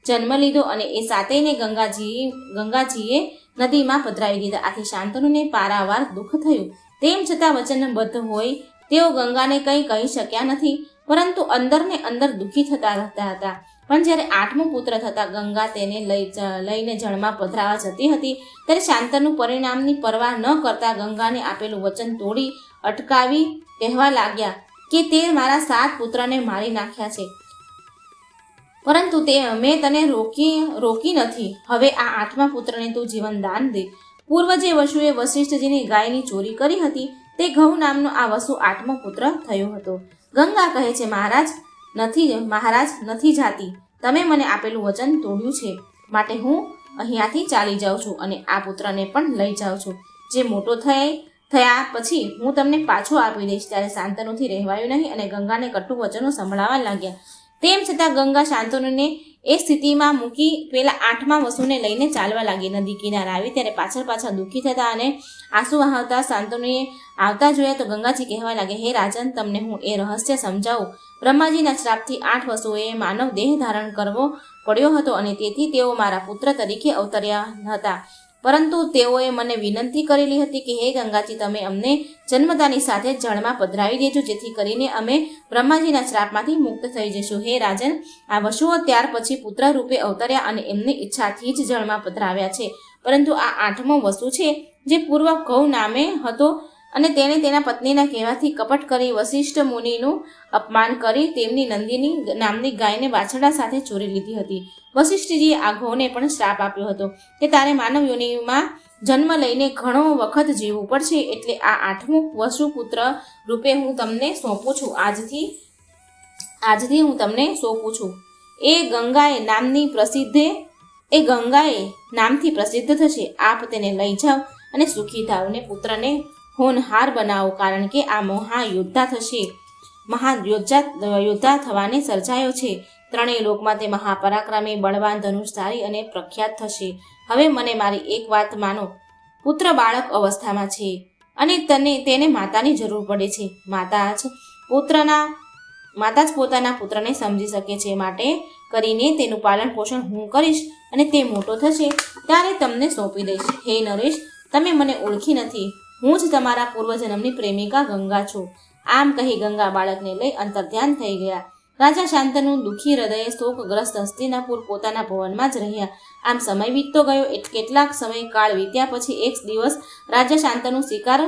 જન્મ લીધો અને એ સાતેયને ગંગાજીએ નદીમાં પધરાવી દીધા. આથી શાંતનુને પારાવાર દુઃખ થયું. તેમ છતાં વચનબદ્ધ હોય તેઓ ગંગાને કંઈ કહી શક્યા નથી, પરંતુ અંદરને અંદર દુઃખી થતા રહેતા હતા. પણ જ્યારે 8મો પુત્ર થતા ગંગા તેને લઈને જળમાં પધરાવા જતી હતી ત્યારે શાંતનુ પરિણામની પરવા ન કરતા ગંગાને આપેલું વચન તોડી અટકાવી કહેવા લાગ્યા કે તે મારા 7 પુત્રને મારી નાખ્યા છે, પરંતુ મેં તને રોકી નથી. હવે આ 8મા પુત્રને તું જીવન દાન દે. પૂર્વ જે વસુએ વશિષ્ઠજીની ગાયની ચોરી કરી હતી તે ઘઉ નામનો આ વસુ 8મો પુત્ર થયો હતો. ગંગા કહે છે, મહારાજ નથી જાતી. તમે મને આપેલું વચન તોડ્યું છે, માટે હું અહીંયાથી ચાલી જાઉં છું અને આ પુત્રને પણ લઈ જાઉં છું. જે મોટો થયા પછી હું તમને પાછો આપી દઈશ. ત્યારે શાંતનુથી રહેવાયું નહીં અને ગંગાને કટુ વચનો સંભળાવા લાગ્યા. તેમ છતાં ગંગા શાંતનુને એ સ્થિતિમાં મૂકી પેલા 8મા વસુને લઈને ચાલવા લાગી. નદી કિનારે આવી ત્યારે પાછળ દુઃખી થતા અને આંસુ વહાવતા શાંતનુએ આવતા જોયા તો ગંગાજી કહેવા લાગે, હે રાજન, તમને હું એ રહસ્ય સમજાવું. બ્રહ્માજીના શ્રાપથી 8 વસુઓએ માનવ દેહ ધારણ કરવો પડ્યો હતો અને તેથી તેઓ મારા પુત્ર તરીકે અવતર્યા હતા. પરંતુ તેઓએ મને વિનંતી કરેલી હતી કે હે ગંગાજી, તમે અમને જન્મતાની સાથે જળમાં પધરાવી દેજો, જેથી કરીને અમે બ્રહ્માજીના શ્રાપમાંથી મુક્ત થઈ જઈશું. હે રાજન, આ વસુઓ ત્યાર પછી પુત્ર રૂપે અવતર્યા અને એમની ઈચ્છાથી જ જળમાં પધરાવ્યા છે. પરંતુ આ 8મો વસુ છે, જે પૂર્વ કૌ નામે હતો અને તેણે તેના પત્નીના કહેવાથી કપટ કરી વશિષ્ઠ મુનિનું અપમાન કરી તેમની નંદિની નામની ગાયને વાછરડા સાથે ચોરી લીધી હતી. વશિષ્ઠજીએ આ ઘોને પણ શ્રાપ આપ્યો હતો કે તારે માનવ યોનિમાં જન્મ લઈને ઘણો વખત જીવવું પડશે, એટલે આ 8મું વસુ પુત્ર રૂપે હું તમને સોંપું છું. આજથી હું તમને સોંપું છું. એ ગંગાએ નામથી પ્રસિદ્ધ થશે. આપ તેને લઈ જાઓ અને સુખી થાવ ને પુત્રને હોનહાર બનાવો, કારણ કે આ મહાયોદ્ધા થવાને સર્જાયો છે. 3 લોકમાં તે મહાપરાક્રમી, બળવાન, ધનુષધારી અને પ્રખ્યાત થશે. હવે મને મારી એક વાત માનો. પુત્ર બાળક અવસ્થામાં છે અને તેને માતાની જરૂર પડે છે. માતા જ પોતાના પુત્રને સમજી શકે છે. માટે કરીને તેનું પાલન પોષણ હું કરીશ અને તે મોટો થશે ત્યારે તમને સોંપી દઈશ. હે નરેશ, તમે મને ઓળખી નથી. હું જ તમારા પૂર્વજન્મની પ્રેમિકા ગંગા છું. આમ કહી ગંગા બાળકને લઈ અંતર્ધ્યાન થઈ ગયા. રાજા શાંતનુ દુઃખી હૃદયે શોકગ્રસ્ત હસ્તિનાપુર પોતાના ભવનમાં જ રહ્યા. આમ સમય વીતતો ગયો. કેટલાક સમય કાળ વીત્યા પછી એક દિવસ રાજા શાંતનુ શિકાર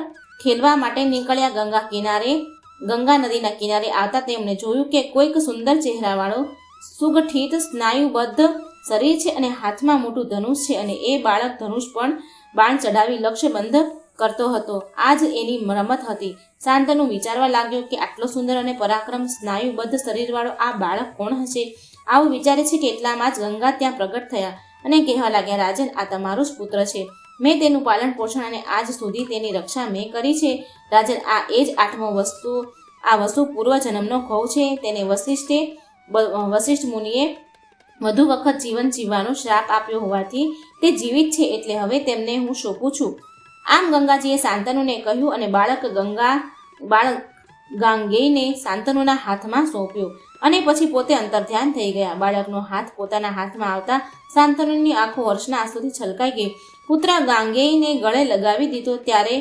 ખેલવા માટે નીકળ્યા. ગંગા નદીના કિનારે આવતા તેમણે જોયું કે કોઈક સુંદર ચહેરાવાળો સુગઠિત સ્નાયુબદ્ધ શરીર છે અને હાથમાં મોટું ધનુષ છે અને એ બાળક ધનુષ પણ બાણ ચડાવી લક્ષ્યબંધ કરતો હતો. આ જ એની રમત હતી. શાંતનુ વિચારવા લાગ્યો કે આટલો સુંદર અને પરાક્રમ સ્નાયુબદ્ધ શરીરવાળો આ બાળક કોણ હશે? આવું વિચારે છે કે એટલામાં જ ગંગા ત્યાં પ્રગટ થયા અને કહેવા લાગ્યા, રાજન, આ તમારો જ પુત્ર છે. મેં તેનું પાલન પોષણ અને આજ સુધી તેની રક્ષા મેં કરી છે. રાજન, આ એ જ 8મો વસુ પૂર્વજન્મનો ઘઉ છે. તેને વશિષ્ઠ મુનિએ વધુ વખત જીવન જીવવાનો શ્રાપ આપ્યો હોવાથી તે જીવિત છે, એટલે હવે તેમને હું સોંપું છું. આમ ગંગાજીએ શાંતનુને કહ્યું અને બાળક ગાંગેયને શાંતનુના હાથમાં સોંપ્યો અને પછી પોતે અંતર્ધ્યાન થઈ ગયા. બાળકનો હાથ પોતાના હાથમાં આવતા શાંતનુની આંખો વર્ષના આંસુથી છલકાઈ ગઈ. પુત્ર ગાંગેયને ગળે લગાવી દીધો ત્યારે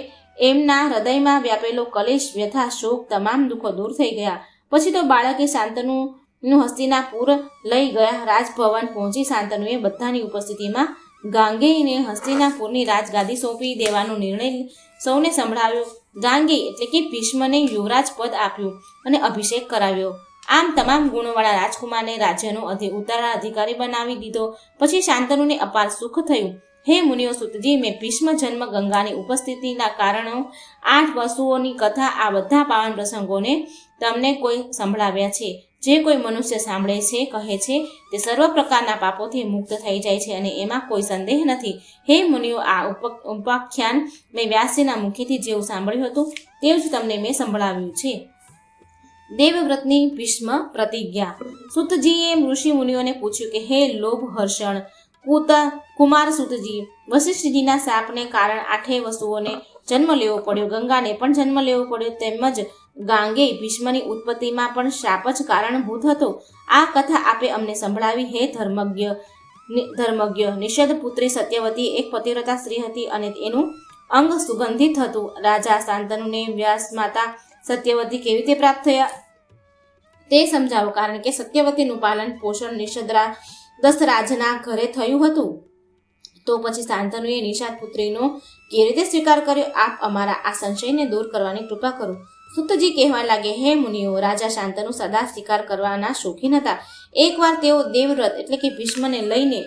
એમના હૃદયમાં વ્યાપેલો કલેશ, વ્યથા, શોક, તમામ દુઃખો દૂર થઈ ગયા. પછી તો બાળકે શાંતનુનું હસ્તિનાપુર લઈ ગયા. રાજભવન પહોંચી શાંતનુએ બધાની ઉપસ્થિતિમાં ગાંગેયને હસ્તિનાપુરની રાજગાદી સોંપી દેવાનો નિર્ણય સૌને સંભળાવ્યો. ગાંગેય એટલે કે ભીષ્મને યુવરાજ પદ આપ્યું અને અભિષેક કરાવ્યો. આમ તમામ ગુણોવાળા રાજકુમારને રાજ્યનો ઉત્તરાધિકારી બનાવી દીધો. પછી શાંતનુને અપાર સુખ થયું. હે મુનિઓ, સુતજી, મેં ભીષ્મ જન્મ, ગંગાની ઉપસ્થિતિના કારણો, 8 વસુઓની કથા, આ બધા પાવન પ્રસંગોને તમને કોઈ સંભળાવ્યા છે. જે કોઈ મનુષ્ય સાંભળે છે, કહે છે, તે સર્વ પ્રકારના પાપોથી મુક્ત થઈ જાય છે અને એમાં કોઈ સંદેહ નથી. હે મુનિઓ, આ ઉપાખ્યાન મેં વ્યાસજીના મુખેથી જેવું સાંભળ્યું હતું તેવું જ તમને મેં સંભળાવ્યું છે. દેવવ્રતની ભીષ્મ પ્રતિજ્ઞા. સુતજીએ ઋષિ મુનિઓને પૂછ્યું કે હે લોભ હર્ષણ કુમાર સુતજી, વશિષ્ઠજીના શાપને કારણે 8 વસુઓને જન્મ લેવો પડ્યો, ગંગાને પણ જન્મ લેવો પડ્યો, તેમજ ગાંગેય ભીષ્મની ઉત્પત્તિમાં પણ શાપ જ કારણભૂત હતો. આ કથા આપે અમને સંભળાવી. હે ધર્મજ્ઞ, નિષદ પુત્રી સત્યવતી એક પતિવ્રતા સ્ત્રી હતી અને એનું અંગ સુગંધિત હતું. રાજા શાંતનુને વ્યાસ માતા સત્યવતી કેવી રીતે પ્રાપ્ત થયા તે સમજાવો, કારણ કે સત્યવતીનું પાલન પોષણ દશરાજના ઘરે થયું હતું. તો પછી શાંતનુએ નિષાદ પુત્રીનો કેવી રીતે સ્વીકાર કર્યો? આપ અમારા આ સંશયને દૂર કરવાની કૃપા કરો. સૂતજી કહેવા લાગે, હે મુનિઓ, રાજા શાંતનુ સદા શિકાર કરવાના શોખીન હતા. એકવાર તેઓ દેવવ્રત એટલે કે ભીષ્મને લઈને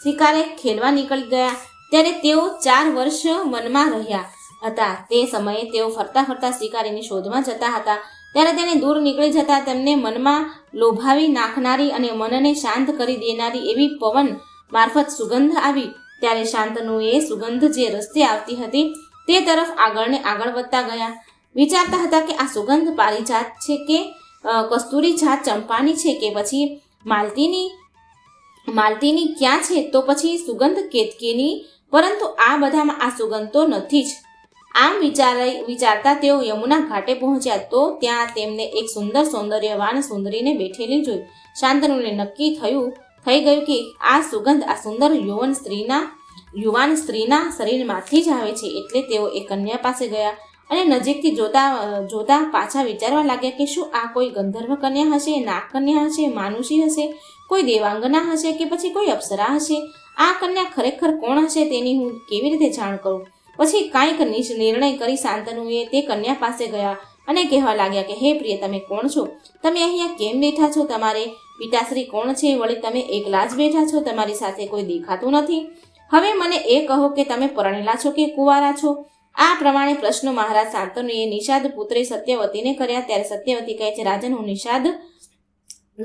શિકારે ખેલવા નીકળી ગયા. ત્યારે તેઓ 4 વર્ષ વનમાં રહ્યા હતા. તે સમયે તેઓ ફરતા ફરતા શિકારીની શોધમાં જતા હતા. ત્યારે તેને દૂર નીકળી જતા તેમને મનમાં લોભાવી નાખનારી અને મનને શાંત કરી દેનારી એવી પવન મારફત સુગંધ આવી. ત્યારે શાંતનુએ સુગંધ જે રસ્તે આવતી હતી તે તરફ આગળ વધતા ગયા. વિચારતા હતા કે આ સુગંધ પારિજાત છે કે કસ્તુરી જાત ચંપાની છે કે પછી માલતીની ક્યાં છે, તો પછી સુગંધ કેતકીની, પરંતુ આ બધામાં આ સુગંધ તો નથી જ. આમ વિચારતા તેઓ યમુના ઘાટે પહોંચ્યા તો ત્યાં તેમને એક સુંદર સૌંદર્યવાન સુંદરીને બેઠેલી જોઈ. શાંતનુને નક્કી થઈ ગયું કે આ સુગંધ આ સુંદર યુવાન સ્ત્રીના શરીરમાંથી જ આવે છે. એટલે તેઓ એ કન્યા પાસે ગયા અને નજીકથી જોતા પાછા વિચારવા લાગ્યા કે શું આ કોઈ ગંધર્વ કન્યા હશે, નાગ કન્યા હશે, માનુષી હશે, કોઈ દેવાંગના હશે કે પછી કોઈ અપ્સરા હશે. આ કન્યા ખરેખર કોણ હશે તેની હું કેવી રીતે જાણ કરું? પછી કાંઈક નિર્ણય કરી શાંતનુએ તે કન્યા પાસે ગયા અને કહેવા લાગ્યા કે હે પ્રિય, તમે કોણ છો? તમે અહીંયા કેમ બેઠા છો? તમારે પિતાશ્રી કોણ છે? વળી તમે એકલા જ બેઠા છો, તમારી સાથે કોઈ દેખાતું નથી. હવે મને એ કહો કે તમે પરણેલા છો કે કુંવારા છો? આ પ્રમાણે પ્રશ્નો મહારાજ શાંતનુએ નિષાદ પુત્રી સત્યવતીને કર્યા. ત્યારે સત્યવતી કહે છે, રાજન, હું નિષાદ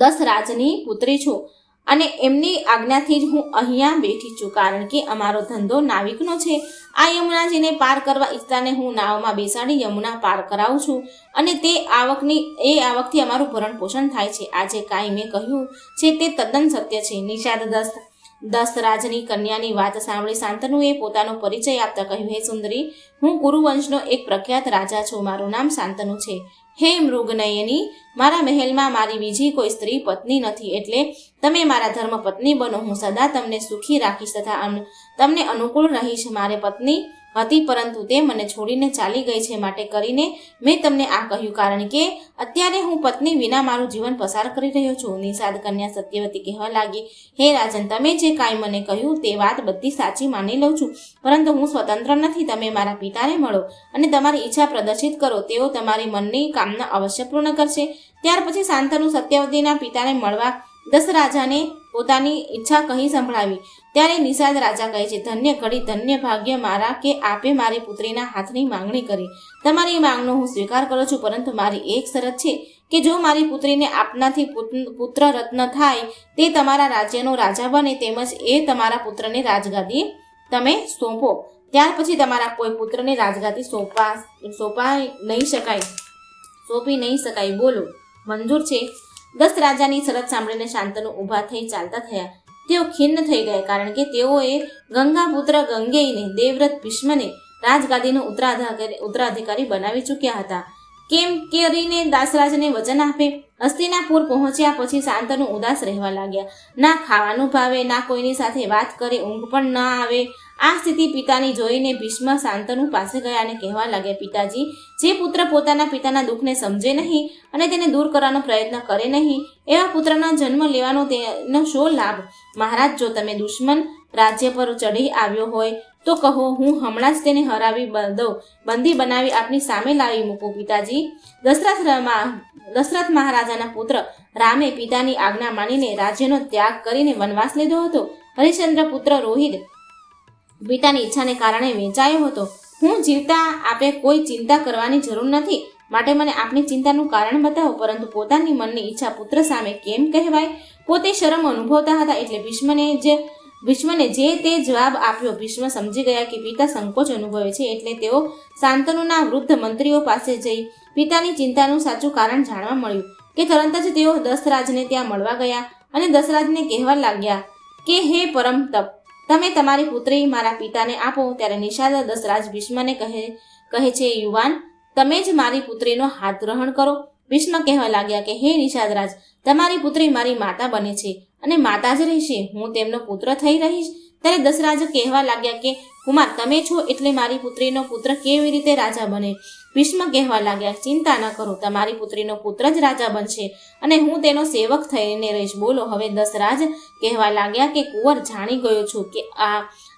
દશરાજની પુત્રી છું અને એમની આજ્ઞાથી જ હું અહીંયા બેઠી છું, કારણ કે અમારો ધંધો નાવિકનો છે. આ યમુનાજીને પાર કરવા ઈચ્છતાને હું નાવમાં બેસાડી યમુના પાર કરાવું છું અને તે આવકથી અમારું ભરણ પોષણ થાય છે. આજે કાંઈ મેં કહ્યું છે તે તદ્દન સત્ય છે. નિષાદ દશરાજની કન્યાની વાત સાંભળી શાંતનુએ પોતાનો પરિચય આપતા કહ્યું, હે સુંદરી, હું કુરુવંશનો એક પ્રખ્યાત રાજા છું. મારું નામ શાંતનુ છે. હે મૃગનયની, મારા મહેલમાં મારી બીજી કોઈ સ્ત્રી પત્ની નથી, એટલે તમે મારા ધર્મ પત્ની બનો. હું સદા તમને સુખી રાખીશ તથા તમને અનુકૂળ રહીશ. મારે પત્ની હતી, પરંતુ તે મને છોડીને ચાલી ગઈ છે. માટે કરીને મેં તમને આ કહ્યું, કારણ કે અત્યારે હું પત્ની વિના મારું જીવન પસાર કરી રહ્યો છું. નિષાદ કન્યા સત્યવતી કહેવા લાગી, હે રાજન, તમે જે કાંઈ મને કહ્યું તે વાત બધી સાચી માની લઉં છું, પરંતુ હું સ્વતંત્ર નથી. તમે મારા પિતાને મળો અને તમારી ઈચ્છા પ્રદર્શિત કરો. તેઓ તમારી મનની કામના અવશ્ય પૂર્ણ કરશે. ત્યાર પછી શાંતનુ સત્યવતીના પિતાને મળવા દશરાજાને પોતાની ઈચ્છા કહી સંભળાવી. ત્યારે નિષાદ રાજા કહે છે, ધન્ય ઘડી, ધન્ય ભાગ્ય મારા કે આપે મારી પુત્રીના હાથની માંગણી કરી. તમારી માંગનો હું સ્વીકાર કરું છું, પરંતુ મારી એક શરત છે કે જો મારી પુત્રીને આપનાથી પુત્ર રત્ન થાય, તે તમારા રાજ્યનો રાજા બને, તેમજ એ તમારા પુત્રને રાજગાદી તમે સોંપો. ત્યાર પછી તમારા કોઈ પુત્રને રાજગાદી સોંપી નહીં શકાય. બોલો, મંજૂર છે? દશરાજાની શરત સાંભળીને શાંતનુ ઊભા થઈ ચાલતા થયા. તેઓ ખિન્ન થઈ ગયા, કારણ કે તેઓએ ગંગાપુત્ર ગંગેયને દેવવ્રત ભીષ્મને રાજગાદીનો ઉત્તરાધિકારી બનાવી ચૂક્યા હતા. કેમ કરીને દશરાજને વચન આપે? હસ્તિનાપુર પહોંચ્યા પછી શાંતનુ ઉદાસ રહેવા લાગ્યા. ના ખાવાનું ભાવે, ના કોઈની સાથે વાત કરે, ઊંઘ પણ ન આવે. આ સ્થિતિ પિતાની જોઈને ભીષ્મ શાંતનુ પાસે ગયા અને કહેવા લાગ્યા, પિતાજી, જે પુત્ર પોતાના પિતાના દુઃખને સમજે નહીં અને તેને દૂર કરવાનો પ્રયત્ન કરે નહીં, એવા પુત્રના જન્મ લેવાનો તેનો શો લાભ? મહારાજ, જો તમે દુશ્મન રાજ્ય પર ચઢી આવ્યો હોય તો કહો, હું હમણાં જ તેને હરાવી બંદી બનાવી આપની સામે લાવી મૂકું. પિતાજી, દશરથ મહારાજાના પુત્ર રામે પિતાની આજ્ઞા માનીને રાજ્યનો ત્યાગ કરીને વનવાસ લીધો હતો. હરિશ્ચંદ્ર પુત્ર રોહિત પિતાની ઈચ્છાને કારણે વેચાયો હતો. હું જીવતા આપે કોઈ ચિંતા કરવાની જરૂર નથી, માટે મને આપની ચિંતાનું કારણ બતાવો. પરંતુ પોતાની મનની ઈચ્છા પુત્ર સામે કેમ કહેવાય? પોતે શરમ અનુભવતા હતા, એટલે ભીષ્મને જે તે જવાબ આપ્યો. ભીષ્મ સમજી ગયા કે પિતા સંકોચ અનુભવે છે, એટલે તેઓ શાંતનુના વૃદ્ધ મંત્રીઓ પાસે જઈ પિતાની ચિંતાનું સાચું કારણ જાણવા મળ્યું કે તરત જ તેઓ દશરાજને ત્યાં મળવા ગયા અને દશરાજને કહેવા લાગ્યા કે હે પરમ તપ, તમે તમારી પુત્રી મારા પિતાને આપો. ત્યારે નિષાદ દશરાજ ભીષ્મને કહે છે, યુવાન, તમે જ મારી પુત્રીનો હાથ ગ્રહણ કરો. ભીષ્મ કહેવા લાગ્યા કે હે નિષાદરાજ, તમારી પુત્રી મારી માતા બને છે અને માતા જ રહેશે. હું તેમનો પુત્ર થઈ રહીશ. ત્યારે દશરાજ કહેવા લાગ્યા કે કુમાર, તમે છો એટલે મારી પુત્રીનો પુત્ર કેવી રીતે રાજા બને? ભીષ્મ કહેવા લાગ્યા, ચિંતા ન કરો, તમારી પુત્રીનો પુત્ર જ રાજા બનશે અને હું તેનો સેવક થઈને રહીશ. બોલો, હવે દશરાજ કહેવા લાગ્યા કે કુંવર, જાણી ગયો છું કે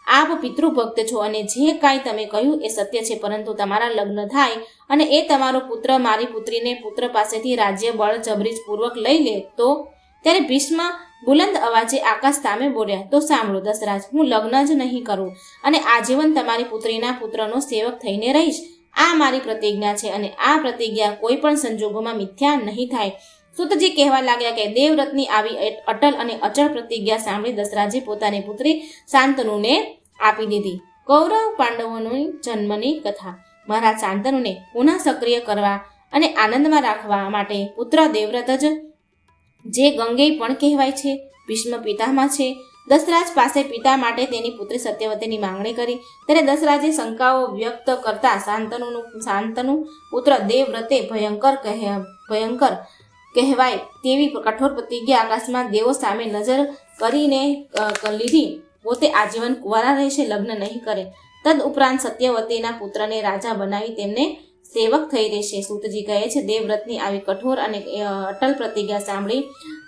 આપ પિતૃભક્ત છો અને જે કાંઈ તમે કહ્યું એ સત્ય છે, પરંતુ તમારા લગ્ન થાય અને એ તમારો પુત્ર મારી પુત્રીને પુત્ર પાસેથી રાજ્ય બળજબરીપૂર્વક લઈ લે તો? ત્યારે ભીષ્મ બુલંદ અવાજે આકાશ સામે બોલ્યા, તો સાંભળો દશરાજ, હું લગ્ન જ નહીં કરું અને આજીવન તમારી પુત્રીના પુત્રનો સેવક થઈને રહીશ. આ મારી પ્રતિજ્ઞા છે અને આ પ્રતિજ્ઞા કોઈ પણ સંજોગોમાં મિથ્યા નહીં થાય. સૂતજી કહેવા લાગ્યા કે દેવવ્રતની આવી અટલ અને અચળ પ્રતિજ્ઞા સાંભળી દશરાજે પોતાની પુત્રી શાંતનુને આપી દીધી. કૌરવ પાંડવોની જન્મની કથા. મહારાજ શાંતનુને પુનઃ સક્રિય કરવા અને આનંદમાં રાખવા માટે પુત્ર દેવવ્રત જ, જે ગંગેય પણ કહેવાય છે, ભીષ્મ પિતામાં છે. દશરાજ પાસે પિતા માટે તેની પુત્રી સત્યવતીની માંગણી કરી. ત્યારે દશરાજે શંકાઓ વ્યક્ત કરતા શાંતનુ પુત્ર દેવવ્રતે ભયંકર કહેવાય તેવી કઠોર પ્રતિજ્ઞા આકાશમાં દેવો સામે નજર કરીને લીધી. પોતે આજીવન કુંવારા રહેશે, લગ્ન નહીં કરે. તદ ઉપરાંત સત્યવતીના પુત્રને રાજા બનાવી તેમને સેવક થઈ રહેશે. સૂતજી કહે છે, દેવવ્રતની આવી કઠોર અને અટલ પ્રતિજ્ઞા સાંભળી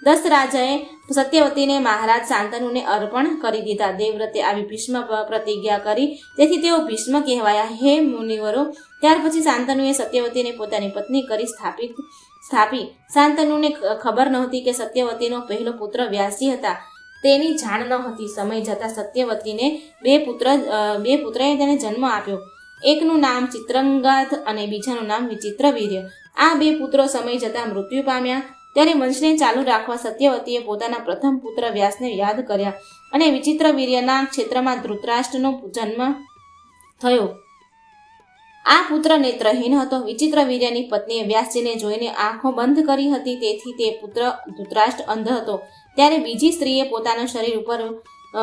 દશરાજાએ સત્યવતીને મહારાજ શાંતનુને અર્પણ કરી દીધા. દેવવ્રતે આવી ભીષ્મ પ્રતિજ્ઞા કરી, તેથી તેઓ ભીષ્મ કહેવાયા. હે મુનિવરો, ત્યાર પછી શાંતનુએ સત્યવતીને પોતાની પત્ની કરી સ્થાપી. શાંતનુને ખબર નહોતી કે સત્યવતીનો પહેલો પુત્ર વ્યાસજી હતા. તેની જાણ ન હતી. સમય જતાં સત્યવતીને બે પુત્રએ તેને જન્મ આપ્યો. એકનું નામ ચિત્રંગાધ અને બીજાનું નામ વિચિત્રવીર્ય. આ બે પુત્રો સમય જતાં મૃત્યુ પામ્યા. ત્યારે વંશને ચાલુ રાખવા સત્યવતીએ પોતાના પ્રથમ પુત્ર વ્યાસને યાદ કર્યા અને વિચિત્રવીર્યના ક્ષેત્રમાં ધૃતરાષ્ટ્રનો જન્મ થયો. આ પુત્ર નેત્રહીન હતો. વિચિત્રવીર્યની પત્નીએ વ્યાસજીને જોઈને આંખો બંધ કરી હતી, તેથી તે પુત્ર ધૃતરાષ્ટ્ર અંધ હતો. ત્યારે બીજી સ્ત્રીએ પોતાના શરીર ઉપર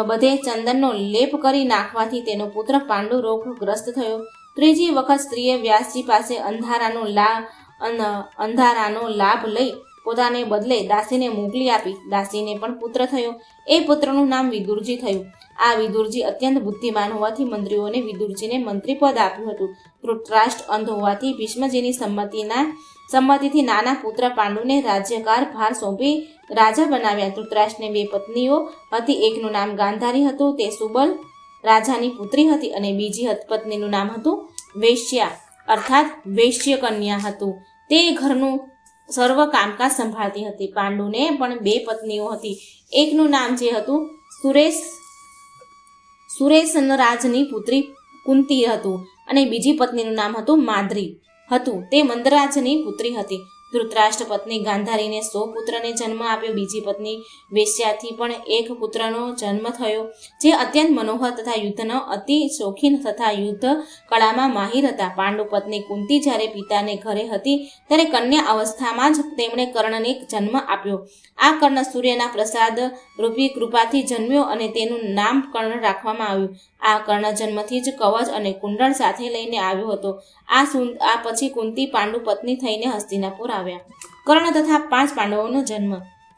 બધે ચંદનનો લેપ કરી નાખવાથી તેનો પુત્ર પાંડુ રોગગ્રસ્ત થયો. ત્રીજી વખત સ્ત્રીએ વ્યાસજી પાસે અંધારાનો લાભ લઈ પોતાને બદલે દાસીને મોકલી આપી. દાસીને પણ પુત્ર થયો. એ પુત્રનું નામ વિદુરજી થયું. આ વિદુરજી અત્યંત બુદ્ધિમાન હોવાથી મંત્રીઓને વિદુરજીને મંત્રી પદ આપ્યું હતું. ધૃતરાષ્ટ્ર અંધ હોવાથી ભીષ્મજીની સંમતિથી નાના પુત્ર પાંડુને રાજ્યકાર ભાર સોંપી રાજા બનાવ્યા. ધૃતરાષ્ટ્રને બે પત્નીઓ હતી. એકનું નામ ગાંધારી હતું, તે સુબલ રાજાની પુત્રી હતી, અને બીજી પત્નીનું નામ હતું વૈશ્યા અર્થાત વૈશ્ય કન્યા હતું. તે ઘરનું સર્વ કામકાજ સંભાળતી હતી. પાંડુને પણ બે પત્નીઓ હતી. એકનું નામ જે હતું સુરેશનરાજની પુત્રી કુંતી હતું અને બીજી પત્નીનું નામ હતું માદ્રી હતું. તે મંદરાજની પુત્રી હતી. ધૃતરાષ્ટ્ર પત્ની ગાંધારીને 100 પુત્રને જન્મ આપ્યો. બીજી પત્ની વેશ્યાથી પણ એક પુત્રનો જન્મ થયો, જે અત્યંત મનોહર તથા યુદ્ધનો અતિ શોખીન તથા યુદ્ધ કળામાં માહિર હતા. પાંડુ પત્ની કુંતી જ્યારે પિતાને ઘરે હતી ત્યારે કન્યા અવસ્થામાં જ તેમણે કર્ણને જન્મ આપ્યો. આ કર્ણ સૂર્યના પ્રસાદ રૂપી કૃપાથી જન્મ્યો અને તેનું નામ કર્ણ રાખવામાં આવ્યું. આ કર્ણ જન્મથી જ કવચ અને કુંડળ સાથે લઈને આવ્યો હતો. આ પછી કુંતી પાંડુ પત્ની થઈને હસ્તિનાપુર આવ્યા. કર્ણ તથા 5 પાંડવોનો જન્મ.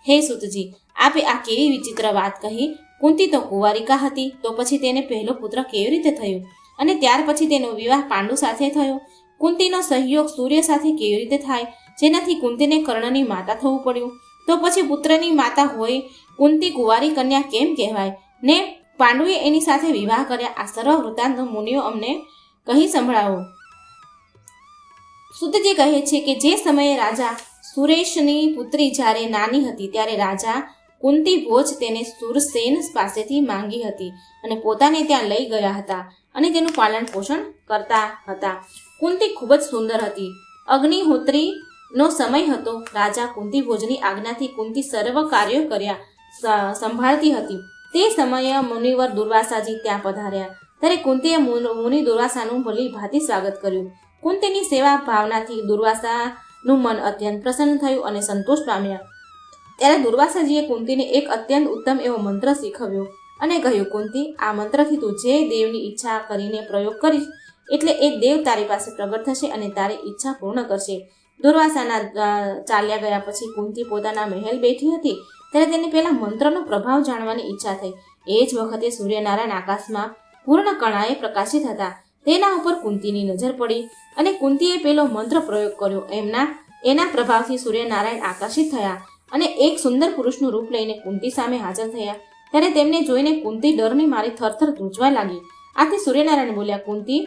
હે સૂતજી, આપે આ કેવી વિચિત્ર વાત કહી. કુંતી તો કુંવારિકા હતી, તો પછી તેને પહેલો પુત્ર કેવી રીતે થયો? અને ત્યાર પછી તેનો વિવાહ પાંડુ સાથે થયો. કુંતીનો સહયોગ સૂર્ય સાથે કેવી રીતે થાય, જેનાથી કુંતીને કર્ણની માતા થવું પડ્યું? તો પછી પુત્રની માતા હોય કુંતી કુંવારી કન્યા કેમ કહેવાય? ને પાંડુએ એની સાથે વિવાહ કર્યા. આ સર્વ વૃત્તાંત મુનિઓ અમને કહી સંભળાવો. સૂતજી કહે છે કે જે સમયે રાજા સુરેશની પુત્રી જ્યારે નાની હતી ત્યારે રાજા કુંતી ભોજ તેને સુરસેન પાસેથી માંગી હતી અને પોતાને ત્યાં લઈ ગયા હતા અને તેનું પાલન પોષણ કરતા હતા. કુંતી ખૂબ જ સુંદર હતી. અગ્નિહોત્રીનો સમય હતો. રાજા કુંતી ભોજની આજ્ઞાથી કુંતી સર્વ કાર્યો સંભાળતી હતી. તે સમયે મુનિવર દુર્વાસાજી ત્યાં પધાર્યા. ત્યારે કુંતીએ મુનિ દુર્વાસાનું ભલી ભાંતિ સ્વાગત કર્યું. કુંતીની સેવા ભાવનાથી દુર્વાસાનું મન અત્યંત પ્રસન્ન થયું અને સંતોષ પામ્યા. ત્યારે દુર્વાસાજીએ કુંતીને એક અત્યંત ઉત્તમ એવો મંત્ર શીખવ્યો અને કહ્યું, કુંતી, આ મંત્રથી તું જે દેવની ઈચ્છા કરીને પ્રયોગ કરીશ એટલે એ દેવ તારી પાસે પ્રગટ થશે અને તારી ઈચ્છા પૂર્ણ કરશે. દુર્વાસાના ચાલ્યા ગયા પછી કુંતી પોતાના મહેલ બેઠી હતી. ત્યારે તેને પેલા મંત્રનો પ્રભાવ જાણવાની ઈચ્છા થઈ. એ જ વખતે સૂર્યનારાયણ આકાશમાં પૂર્ણ કણાએ પ્રકાશિત હતા. તેના ઉપર કુંતીની નજર પડી અને કુંતીએ પેલો મંત્ર પ્રયોગ કર્યો. એના પ્રભાવથી સૂર્યનારાયણ આકર્ષિત થયા અને એક સુંદર પુરુષનું રૂપ લઈને કુંતી સામે હાજર થયા. ત્યારે તેમને જોઈને કુંતી ડરની મારી થરથર ધ્રુજવા લાગી. આથી સૂર્યનારાયણ બોલ્યા, કુંતી,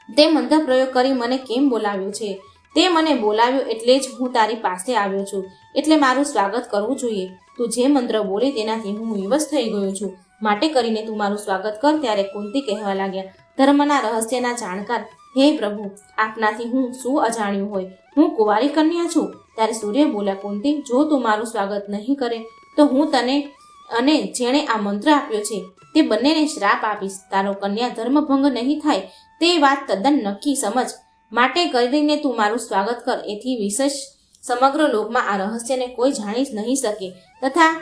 તે મંત્ર પ્રયોગ કરી મને કેમ બોલાવ્યો છે? તે મને બોલાવ્યો એટલે જ હું તારી પાસે આવ્યો છું, એટલે મારું સ્વાગત કરવું જોઈએ. તું જે મંત્ર બોલી તેનાથી હું વિવશ થઈ ગયો છું, માટે કરીને તું મારું સ્વાગત કર. ત્યારે કુંતી કહેવા લાગ્યા, ધર્મના રહસ્યના જાણકાર હે પ્રભુ, આપનાથી હું શું અજાણ્યું હોય? હું કુંવારી કન્યા છું. ત્યારે સૂર્ય બોલ્યા, કુંતી, જો તું મારું સ્વાગત નહીં કરે તો હું તને અને જેણે આ મંત્ર આપ્યો છે તે બંનેને શ્રાપ આપીશ. તારો કન્યા ધર્મભંગ નહીં થાય તે વાત તદ્દન નક્કી સમજ. માટે કરીને તું મારું સ્વાગત કર. એથી વિશેષ સમગ્ર લોકમાં આ રહસ્યને કોઈ જાણી જ નહીં શકે તથા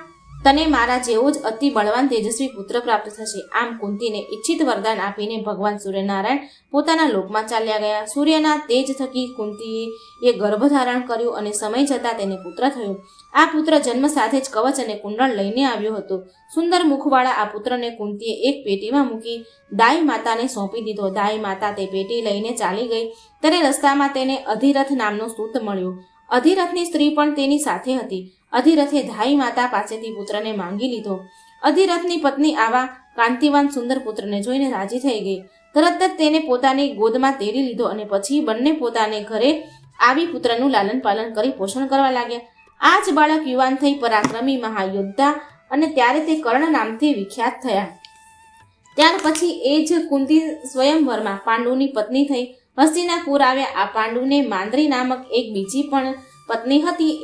તને મારા જેવો જ અતિ બળવાન તેજસ્વી પુત્ર પ્રાપ્ત થશે. આમ કુંતીને ઈચ્છિત વરદાન આપીને ભગવાન સૂર્યનારાયણ પોતાના લોકમાં ચાલ્યા ગયા. સૂર્યના તેજ થકી કુંતીએ ગર્ભ ધારણ કર્યું અને સમય જતાં તેને પુત્ર થયો. આ પુત્ર જન્મ સાથે જ કવચ અને કુંડળ લઈને આવ્યો હતો. સુંદર મુખવાળા આ પુત્રને કુંતીએ એક પેટીમાં મૂકી દાઈ માતાને સોંપી દીધો. દાઈ માતા તે પેટી લઈને ચાલી ગઈ ત્યારે રસ્તામાં તેને અધિરથ નામનો સૂત મળ્યો. અધિરથની સ્ત્રી પણ તેની સાથે હતી. અધિરથે ધાઈ માતા પાસેથી પુત્રને માંગી લીધો. અધિરથની પત્ની આવા કાંતિવાન સુંદર પુત્રને જોઈને રાજી થઈ ગઈ. તરત જ તેને પોતાની ગોદમાં તેડી લીધો અને પછી બંને પોતાને ઘરે આવી પુત્રનું લાલન પાલન કરી પોષણ કરવા લાગ્યા. આ જ બાળક યુવાન થઈ પરાક્રમી મહાયોદ્ધા અને ત્યારે તે કર્ણ નામથી વિખ્યાત થયા. ત્યાર પછી એ જ કુંતી સ્વયંવરમાં પાંડુની પત્ની થઈ. હસ્તિનાપુર આવ્યા. આ પાંડુને માંદ્રી નામક એક બીજી પણ પત્ની હતી.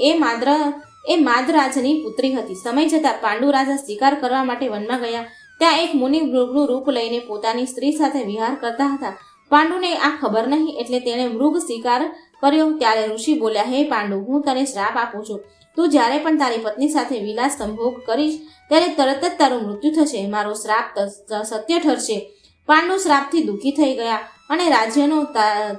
એ માદરાજની પુત્રી હતી. સમય જતાં પાંડુ રાજા શિકાર કરવા માટે વનમાં ગયા. ત્યાં એક મુનિ મૃગનું રૂપ લઈને પોતાની સ્ત્રી સાથે વિહાર કરતા હતા. પાંડુને આ ખબર નહીં એટલે તેણે મૃગ શિકાર કર્યો. ત્યારે ઋષિ બોલ્યા, હે પાંડુ, હું તને શ્રાપ આપું છું. તું જ્યારે પણ તારી પત્ની સાથે વિલાસ સંભોગ કરીશ ત્યારે તરત જ તારું મૃત્યુ થશે. મારો શ્રાપ સત્ય ઠરશે. પાંડુ શ્રાપથી દુઃખી થઈ ગયા અને રાજ્યનો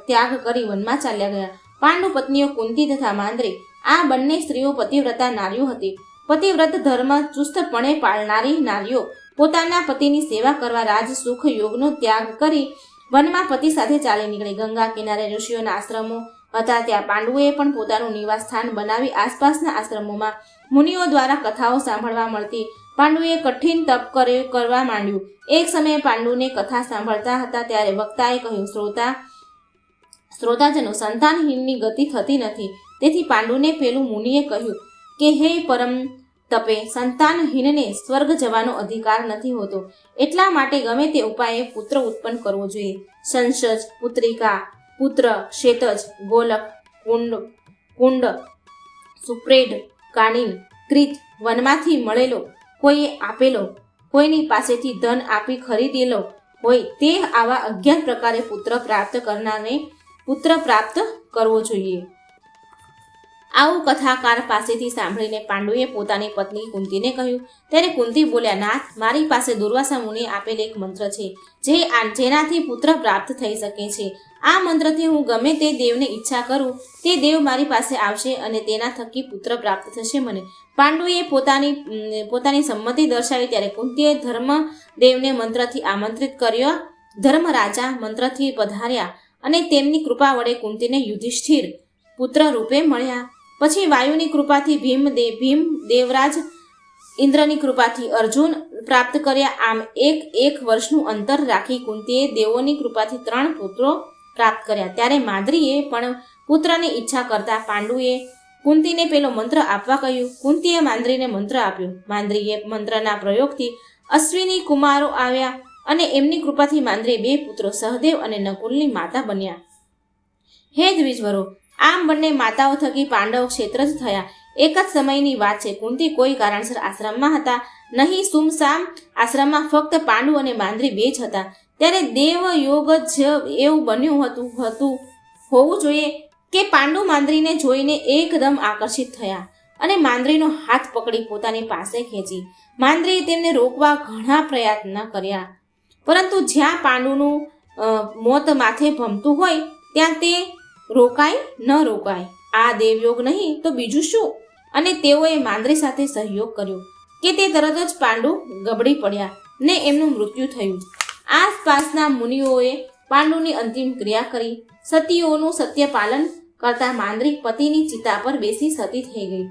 ત્યાગ કરી વનમાં ચાલ્યા ગયા. પાંડુ પત્નીઓ કુંતી તથા માંદ્રી આ બંને સ્ત્રીઓ પતિવ્રતા નારીઓ હતી. પતિવ્રત ધર્મ ચુસ્તપણે પાળનારી નારીઓ પોતાના પતિની સેવા કરવા રાજ સુખ યોગનો ત્યાગ કરી વનમાં પતિ સાથે ચાલી નીકળી. ગંગા કિનારે ઋષિઓના આશ્રમો હતા. ત્યાં પાંડુએ પણ પોતાનું નિવાસ સ્થાન બનાવી આસપાસના આશ્રમોમાં મુનિઓ દ્વારા કથાઓ સાંભળવા મળતી. પાંડુએ કઠિન તપ કરવા માંડ્યું. એક સમયે પાંડુને કથા સાંભળતા હતા ત્યારે વક્તાએ કહ્યું, શ્રોતાજનો, સંતાનહીનની ગતિ થતી નથી. તેથી પાંડુને પેલું મુનિએ કહ્યું કે હે પરમ તપે, સંતાનહીનને સ્વર્ગ જવાનો અધિકાર નથી હોતો. એટલા માટે ગમે તે ઉપાયે પુત્ર ઉત્પન્ન કરવો જોઈએ. સંશજ, પુત્રિકા, પુત્ર, શેતજ, ગોલક, કુંડ, સુપ્રેડ, કાનીન, ક્રીત વનમાંથી મળેલો, કોઈએ આપેલો, કોઈની પાસેથી ધન આપી ખરીદેલો હોય તે આવા અજ્ઞાત પ્રકારે પુત્ર પ્રાપ્ત કરનારને પુત્ર પ્રાપ્ત કરવો જોઈએ. આવું કથાકાર પાસેથી સાંભળીને પાંડુએ પોતાની પત્ની કુંતીને કહ્યું. ત્યારે કુંતી બોલ્યા, નાથ, મારી પાસે દુર્વાસા મુનિએ આપેલ એક મંત્ર છે જેનાથી પુત્ર પ્રાપ્ત થઈ શકે છે. આ મંત્રથી હું ગમે તે દેવને ઈચ્છા કરું તે દેવ મારી પાસે આવશે અને તેના થકી પુત્ર પ્રાપ્ત થશે મને. પાંડુએ પોતાની સંમતિ દર્શાવી ત્યારે કુંતીએ ધર્મદેવને મંત્રથી આમંત્રિત કર્યો. ધર્મ રાજા મંત્રથી પધાર્યા અને તેમની કૃપા વડે કુંતીને યુધિષ્ઠિર પુત્ર રૂપે મળ્યા. પછી વાયુની કૃપાથી ભીમ દેવરાજ, ઇન્દ્રની કૃપાથી અર્જુન પ્રાપ્ત કર્યા. આમ એક વર્ષનું અંતર રાખી કુંતીએ દેવોની કૃપાથી 3 પુત્રો પ્રાપ્ત કર્યા. ત્યારે માદ્રીએ પણ પુત્રની ઈચ્છા કરતા પાંડુએ કુંતીને પેલો મંત્ર આપવા કહ્યું. કુંતીએ માંદ્રીને મંત્ર આપ્યો. માંદ્રીએ મંત્રના પ્રયોગથી અશ્વિની કુમારો આવ્યા અને એમની કૃપાથી માંદ્રીએ 2 પુત્રો સહદેવ અને નકુલની માતા બન્યા. હે દ્વિજવરો, આમ બંને માતાઓ થકી પાંડવ ક્ષેત્ર જ થયા. એક જ સમયની વાત છે. કુંતી કોઈ કારણસર આશ્રમમાં હતા નહીં. સુમસામ આશ્રમમાં ફક્ત પાંડુ અને માંદ્રી 2 જ હતા. ત્યારે દેવ યોગ જ એવું બન્યું હતું હોવું જોઈએ કે પાંડુ માંદ્રીને જોઈને એકદમ આકર્ષિત થયા અને માંદ્રીનો હાથ પકડી પોતાની પાસે ખેંચી. માંદ્રીએ તેમને રોકવા ઘણા પ્રયત્ન કર્યા, પરંતુ જ્યાં પાંડુનું મોત માથે ભમતું હોય ત્યાં તે રોકાય ન રોકાય. આ દેવયોગ નહીં તો બીજું શું? અને તેઓએ માંદ્રી સાથે સહયોગ કર્યો કે તે તરત જ પાંડુ ગબડી પડ્યા ને એમનું મૃત્યુ થયું. આસપાસના મુનિઓએ પાંડુની અંતિમ ક્રિયા કરી. સતીઓનું સત્ય પાલન કરતા માંદ્રી પતિની ચિતા પર બેસી સતી થઈ ગઈ.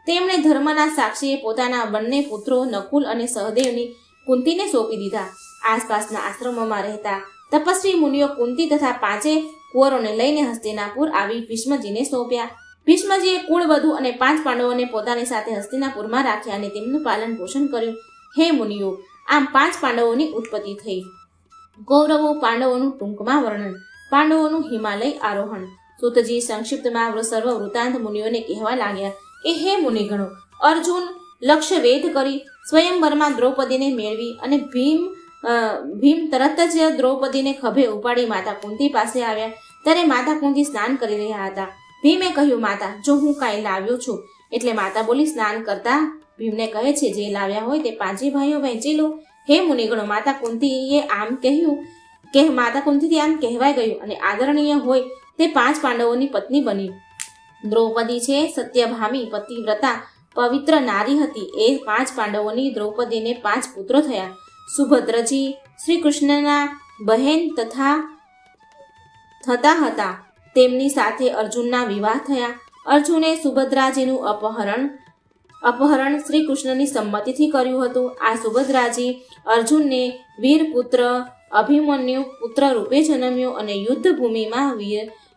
તેમણે ધર્મના સાક્ષીએ પોતાના બંને પુત્રો નકુલ અને સહદેવની કુંતીને સોંપી દીધા. આસપાસના આશ્રમોમાં રહેતા તપસ્વી મુનિઓ કુંતી તથા 5 કુંવરોને લઈને હસ્તિનાપુર આવી ભીષ્મજીને સોંપ્યા. ભીષ્મજીએ કુળવધુ અને 5 પાંડવોને પોતાની સાથે હસ્તિનાપુરમાં રાખ્યા અને તેમનું પાલન પોષણ કર્યું. હે મુનિઓ, આમ 5 પાંડવોની ઉત્પત્તિ થઈ. કૌરવો પાંડવોનું ટૂંકમાં વર્ણન. પાંડવોનું હિમાલય આરોહણ. સૂતજી સંક્ષિપ્તમાં સર્વ વૃત્તાંત મુનિઓને કહેવા લાગ્યા કે હે મુનિગણો, અર્જુન લક્ષ્ય વેધ કરી સ્વયંવરમાં દ્રૌપદીને મેળવી અને ભીમ તરત જ દ્રૌપદીને ખભે ઉપાડી માતા કુંતી પાસે આવ્યા. ત્યારે માતા કુંતી સ્નાન કરી રહ્યા હતા. ભીમે કહ્યું, માતા, જો હું કાંઈ લાવ્યો છું. એટલે માતા બોલી, સ્નાન કરતા ભીમને કહે છે, જે લાવ્યા હોય તે 5 ભાઈઓ વહેંચી લો. હે મુનિગણો, માતા કુંતીએ આમ કહ્યું કે માતા કુંતીથી આમ કહેવાય ગયું અને આદરણીય હોય તે 5 પાંડવોની પત્ની બની. દ્રૌપદી છે સત્યભામી, પતિવ્રતા, પવિત્ર નારી હતી. એ 5 પાંડવોની દ્રૌપદીને 5 પુત્રો થયા. સુભદ્રજી શ્રી કૃષ્ણના બહેન થતા હતા. તેમની સાથે અર્જુનના વિવાહ થયા. અર્જુને સુભદ્રાજીનું અપહરણ શ્રી કૃષ્ણની સંમતિથી કર્યું હતું. આ સુભદ્રાજી અર્જુનને વીર પુત્ર અભિમન્યુ પુત્ર રૂપે જન્મ્યો અને યુદ્ધ ભૂમિમાં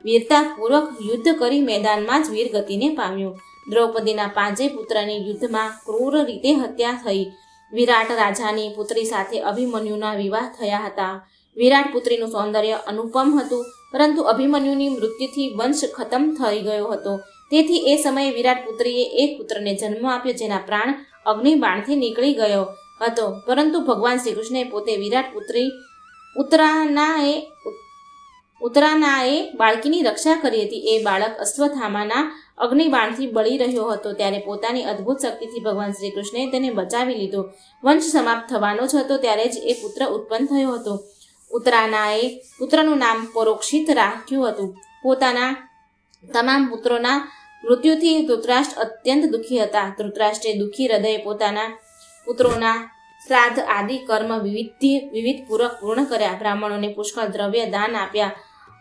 વીરતાપૂર્વક યુદ્ધ કરી મેદાનમાં જ વીરગતિને પામ્યો. દ્રૌપદીના 5 પુત્રની યુદ્ધમાં ક્રૂર રીતે હત્યા થઈ. વિરાટ રાજાની પુત્રી સાથે અભિમન્યુના વિવાહ થયા હતા. વિરાટ પુત્રીનું સૌંદર્ય અનુપમ હતું, પરંતુ અભિમન્યુની મૃત્યુથી વંશ ખતમ થઈ ગયો હતો. તેથી એ સમયે વિરાટ પુત્રીએ એક પુત્રને જન્મ આપ્યો, જેના પ્રાણ અગ્નિબાણથી નીકળી ગયો હતો. પરંતુ ભગવાન શ્રી કૃષ્ણે પોતે વિરાટ પુત્રી ઉત્તરાનાએ બાળકીની રક્ષા કરી હતી. એ બાળક અશ્વત્થામાના અગ્નિબાણથી બળી રહ્યો હતો. ત્યારે પોતાની અદ્ભુત શક્તિથી ભગવાન શ્રી કૃષ્ણે તેને બચાવી લીધો. વંશ સમાપ્ત થવાનો જ હતો ત્યારે જ એ પુત્ર ઉત્પન્ન થયો હતો. ઉત્તરાનાએ પુત્રનું નામ પરોક્ષિત રાખ્યું હતું. પોતાના તમામ પુત્રોના મૃત્યુથી ધૃતરાષ્ટ્ર અત્યંત દુઃખી હતા. ધૃતરાષ્ટ્રે દુઃખી હૃદયે પોતાના પુત્રોના શ્રાદ્ધ આદિ કર્મ વિવિધપૂર્વક પૂર્ણ કર્યા. બ્રાહ્મણોને પુષ્કળ દ્રવ્ય દાન આપ્યા.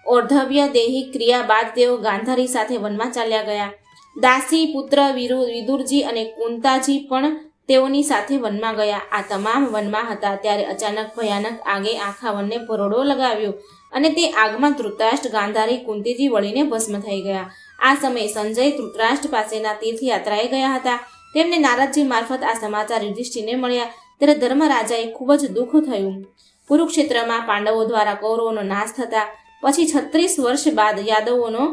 ઓર્ધવ્ય દેહી ક્રિયા બાદ તેઓ ગાંધારી સાથે વનમાં ચાલ્યા ગયા. દાસી પુત્ર વિદુરજી અને કુંતાજી પણ તેઓની સાથે વનમાં ગયા. આ તમામ વનમાં હતા ત્યારે અચાનક ભયાનક આગે આખા વનને ભરોડો લગાવ્યો અને તે આગમાં ધૃતરાષ્ટ્ર, ગાંધારી, કુંતીજી વળીને ભસ્મ થઈ ગયા. આ સમયે સંજય ધૃતરાષ્ટ્ર પાસેના તીર્થયાત્રાએ ગયા હતા. તેમને નારદજી મારફત આ સમાચાર યુધિષ્ઠિરને મળ્યા. ત્યારે ધર્મરાજાએ ખૂબ જ દુઃખ થયું. કુરુક્ષેત્રમાં પાંડવો દ્વારા કૌરવોનો નાશ થતા પછી 36 વર્ષ બાદ યાદવોનો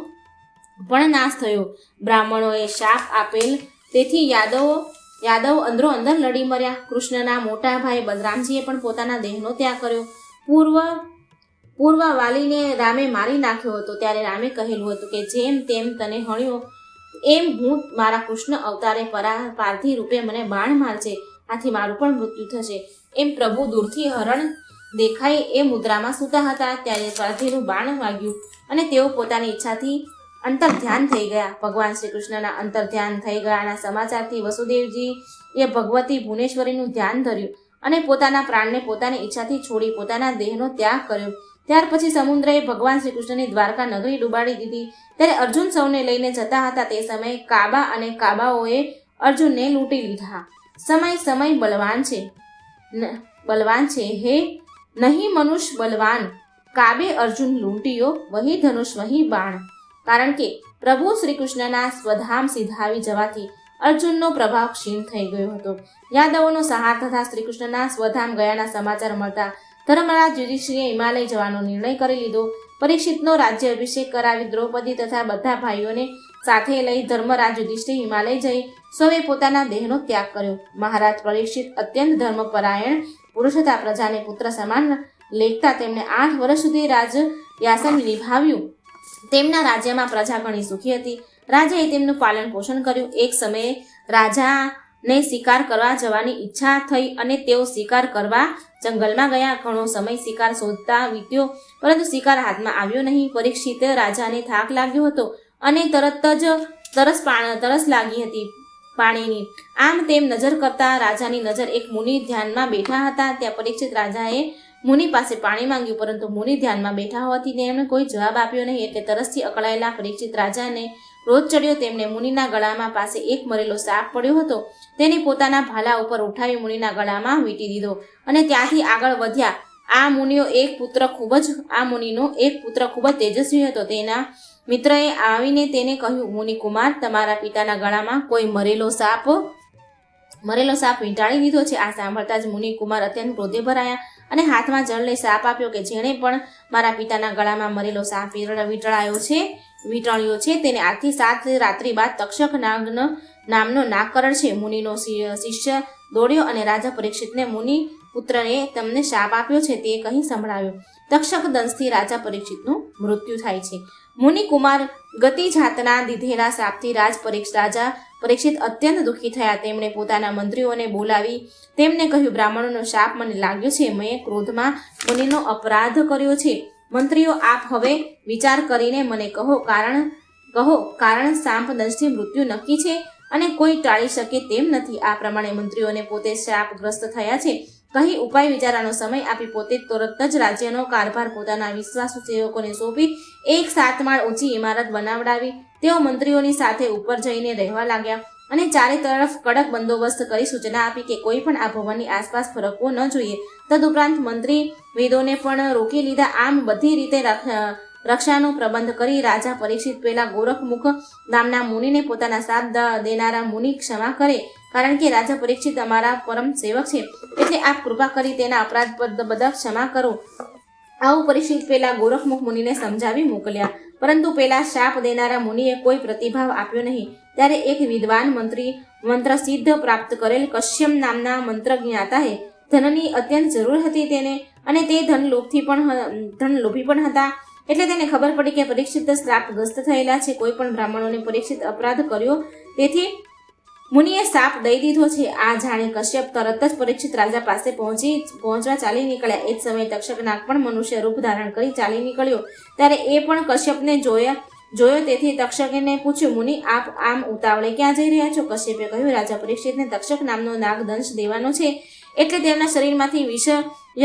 પણ નાશ થયો. બ્રાહ્મણોએ શાપ આપેલ તેથી યાદવ અંદરો અંદર લડી મર્યા. કૃષ્ણના મોટા ભાઈ બલરામજીએ પણ પોતાના દેહનો ત્યાગ કર્યો. પૂર્વ વાલીને રામે મારી નાખ્યો હતો. ત્યારે રામે કહેલું હતું કે જેમ તેમ તને હણ્યો એમ હું મારા કૃષ્ણ અવતારે પાર્થિવ રૂપે મને બાણ મારજે, આથી મારું પણ મૃત્યુ થશે. એમ પ્રભુ દૂરથી હરણ દેખાઈ એ મુદ્રામાં સૂતા હતા. ત્યારે પાર્થિવનું બાણ વાગ્યું અને તેઓ પોતાની ઈચ્છાથી અંતર્ધ્યાન થઈ ગયા. ભગવાન શ્રી કૃષ્ણના અંતર્ધ્યાન થઈ ગયાના સમાચારથી વસુદેવજીએ ભગવતી ભુવનેશ્વરીનું ધ્યાન ધર્યું અને પોતાના પ્રાણને પોતાની ઈચ્છાથી છોડી પોતાના દેહનો ત્યાગ કર્યો. ત્યાર પછી સમુદ્રએ ભગવાન શ્રી કૃષ્ણની દ્વારકા નગરી ડૂબાડી દીધી. ત્યારે અર્જુન સૌને લઈને જતા હતા. તે સમયે કાબા અને કાબાઓએ અર્જુનને લૂંટી લીધા. સમય બલવાન છે હે નહીં મનુષ્ય બલવાન. કાબે અર્જુન લૂંટ્યો, વહી ધનુષ વહી બાણ. કારણ કે પ્રભુ શ્રી કૃષ્ણના સ્વધામ સિધાવી જવાથી અર્જુનનો પ્રભાવ ક્ષીણ થઈ ગયો હતો. યાદવોનો સહાર તથા શ્રી કૃષ્ણના સ્વધામ ગયાના સમાચાર મળતા ધર્મરાજ યુધિષ્ઠિરે હિમાલય જવાનો નિર્ણય કરી લીધો. પરીક્ષિતનો રાજ્ય અભિષેક કરાવી દ્રૌપદી તથા બધા ભાઈઓને સાથે લઈ ધર્મરાજ યુધિષ્ઠિર હિમાલય જઈ સૌએ પોતાના દેહનો ત્યાગ કર્યો. મહારાજ પરીક્ષિત અત્યંત ધર્મપરાયણ પુરુષ હતા. પ્રજાને પુત્ર સમાન લેખતા તેમણે 8 વર્ષ સુધી રાજયાસન નિભાવ્યું. તેમના રાજ્યમાં પ્રજા ઘણી સુખી હતી. રાજાએ તેમનું પાલન પોષણ કર્યું. એક સમયે રાજાને શિકાર કરવા જવાની ઈચ્છા થઈ અને તેઓ શિકાર કરવા જંગલમાં ગયા. ઘણો સમય શિકાર શોધતા વીત્યો, પરંતુ શિકાર હાથમાં આવ્યો નહીં. પરીક્ષિત રાજાને થાક લાગ્યો હતો અને તરત જ તરસ લાગી હતી પાણીની. આમ તેમ નજર કરતા રાજાની નજર એક મુનિ ધ્યાનમાં બેઠા હતા. ત્યાં પરીક્ષિત રાજાએ મુનિ પાસે પાણી માંગ્યું, પરંતુ મુનિ ધ્યાનમાં બેઠા હોવાથી તેમણે કોઈ જવાબ આપ્યો નહીં. એટલે તરસથી અકળાયેલા પરીક્ષિત રાજાને ક્રોધ ચડ્યો. તેમણે મુનિના ગળામાં પાસે એક મરેલો સાપ પડ્યો હતો તેને પોતાના ભાલા ઉપર ઉઠાવી મુનિના ગળામાં વીંટી દીધો અને ત્યાંથી આગળ વધ્યા. આ મુનિનો એક પુત્ર ખૂબ જ તેજસ્વી હતો. તેના મિત્રએ આવીને તેને કહ્યું, મુનિકુમાર, તમારા પિતાના ગળામાં કોઈ મરેલો સાપ વીંટાળી દીધો છે. આ સાંભળતા જ મુનિકુમાર અત્યંત ક્રોધે ભરાયા અને હાથમાં જળ લઈ શાપ આપ્યો કે જેણે પણ મારા પિતાના ગળામાં મરેલો સાપ વીંટાળ્યો છે તેને આજથી 7 રાત્રિ બાદ તક્ષક નામનો નાગકરણ છે. મુનિનો શિષ્ય દોડ્યો અને રાજા પરીક્ષિતને મુનિ પુત્રએ તમને શાપ આપ્યો છે તે કહી સંભળાવ્યો. તક્ષક દંશથી રાજા પરીક્ષિતનું મૃત્યુ થાય છે. મુનિકુમાર ગતિ જાતના દીધેલા શાપથી રાજા પરીક્ષિત અત્યંત દુઃખી થયા. તેમણે પોતાના મંત્રીઓને બોલાવી તેમને કહ્યું, બ્રાહ્મણોનો શાપ મને લાગ્યો છે. મેં ક્રોધમાં મુનિનો અપરાધ કર્યો છે. મંત્રીઓ, આપ હવે વિચાર કરીને મને કહો કારણ શાપ દંશથી મૃત્યુ નક્કી છે અને કોઈ ટાળી શકે તેમ નથી. આ પ્રમાણે મંત્રીઓને પોતે શાપગ્રસ્ત થયા છે કહી ઉપાય વિચારવાનો સમય આપી પોતે તરત જ રાજ્યનો કારભાર પોતાના વિશ્વાસુ સેવકોને સોંપી એક 7 માળ ઊંચી ઇમારત બનાવડાવી. તેઓ મંત્રીઓની સાથે ઉપર જઈને રહેવા લાગ્યા અને ચારે તરફ કડક બંદોબસ્ત કરી સૂચના આપી કે કોઈ પણ આ ભવનની આસપાસ ફરકવો ન જોઈએ. તદુપરાંત મંત્રી વેદોને પણ રોકી લીધા. આમ બધી રીતે રક્ષાનો પ્રબંધ કરી રાજા પરીક્ષિત પેલા ગોરખમુખ નામના મુનિને પોતાના શાપ દેનારા મુનિ ક્ષમા કરે, કારણ કે રાજા પરીક્ષિત અમારા પરમ સેવક છે, એટલે આપ કૃપા કરી તેના અપરાધ બધા ક્ષમા કરો. આવું પરીક્ષિત પેલા ગોરખમુખ મુનિને સમજાવી મોકલ્યા. પરંતુ પેલા શાપ દેનારા મુનિએ કોઈ પ્રતિભાવ આપ્યો નહીં. ત્યારે એક વિદ્વાન મંત્ર સિદ્ધ પ્રાપ્ત કરેલ કશ્યપ નામના મંત્ર જ્ઞાતાએ ધનની અત્યંત જરૂર હતી તેને, અને તે ધન લોભી પણ હતા. એટલે તેને ખબર પડી કે પરીક્ષિત શ્રાપગ્રસ્ત થયેલા છે. કોઈ પણ બ્રાહ્મણોને પરીક્ષિત અપરાધ કર્યો તેથી મુનિએ શાપ દઈ દીધો છે. આ જાણે કશ્યપ તરત જ પરીક્ષિત રાજા પાસે પહોંચવા ચાલી નીકળ્યા. એ જ સમયે તક્ષક નાગ પણ મનુષ્ય રૂપ ધારણ કરી ચાલી નીકળ્યો. ત્યારે એ પણ કશ્યપને જોયો તેથી તક્ષકને પૂછ્યું, મુનિ, આપ આમ ઉતાવળે ક્યાં જઈ રહ્યા છો? કશ્યપે કહ્યું, રાજા પરીક્ષિતને તક્ષક નામનો નાગ દંશ દેવાનો છે, એટલે તેમના શરીરમાંથી વિષય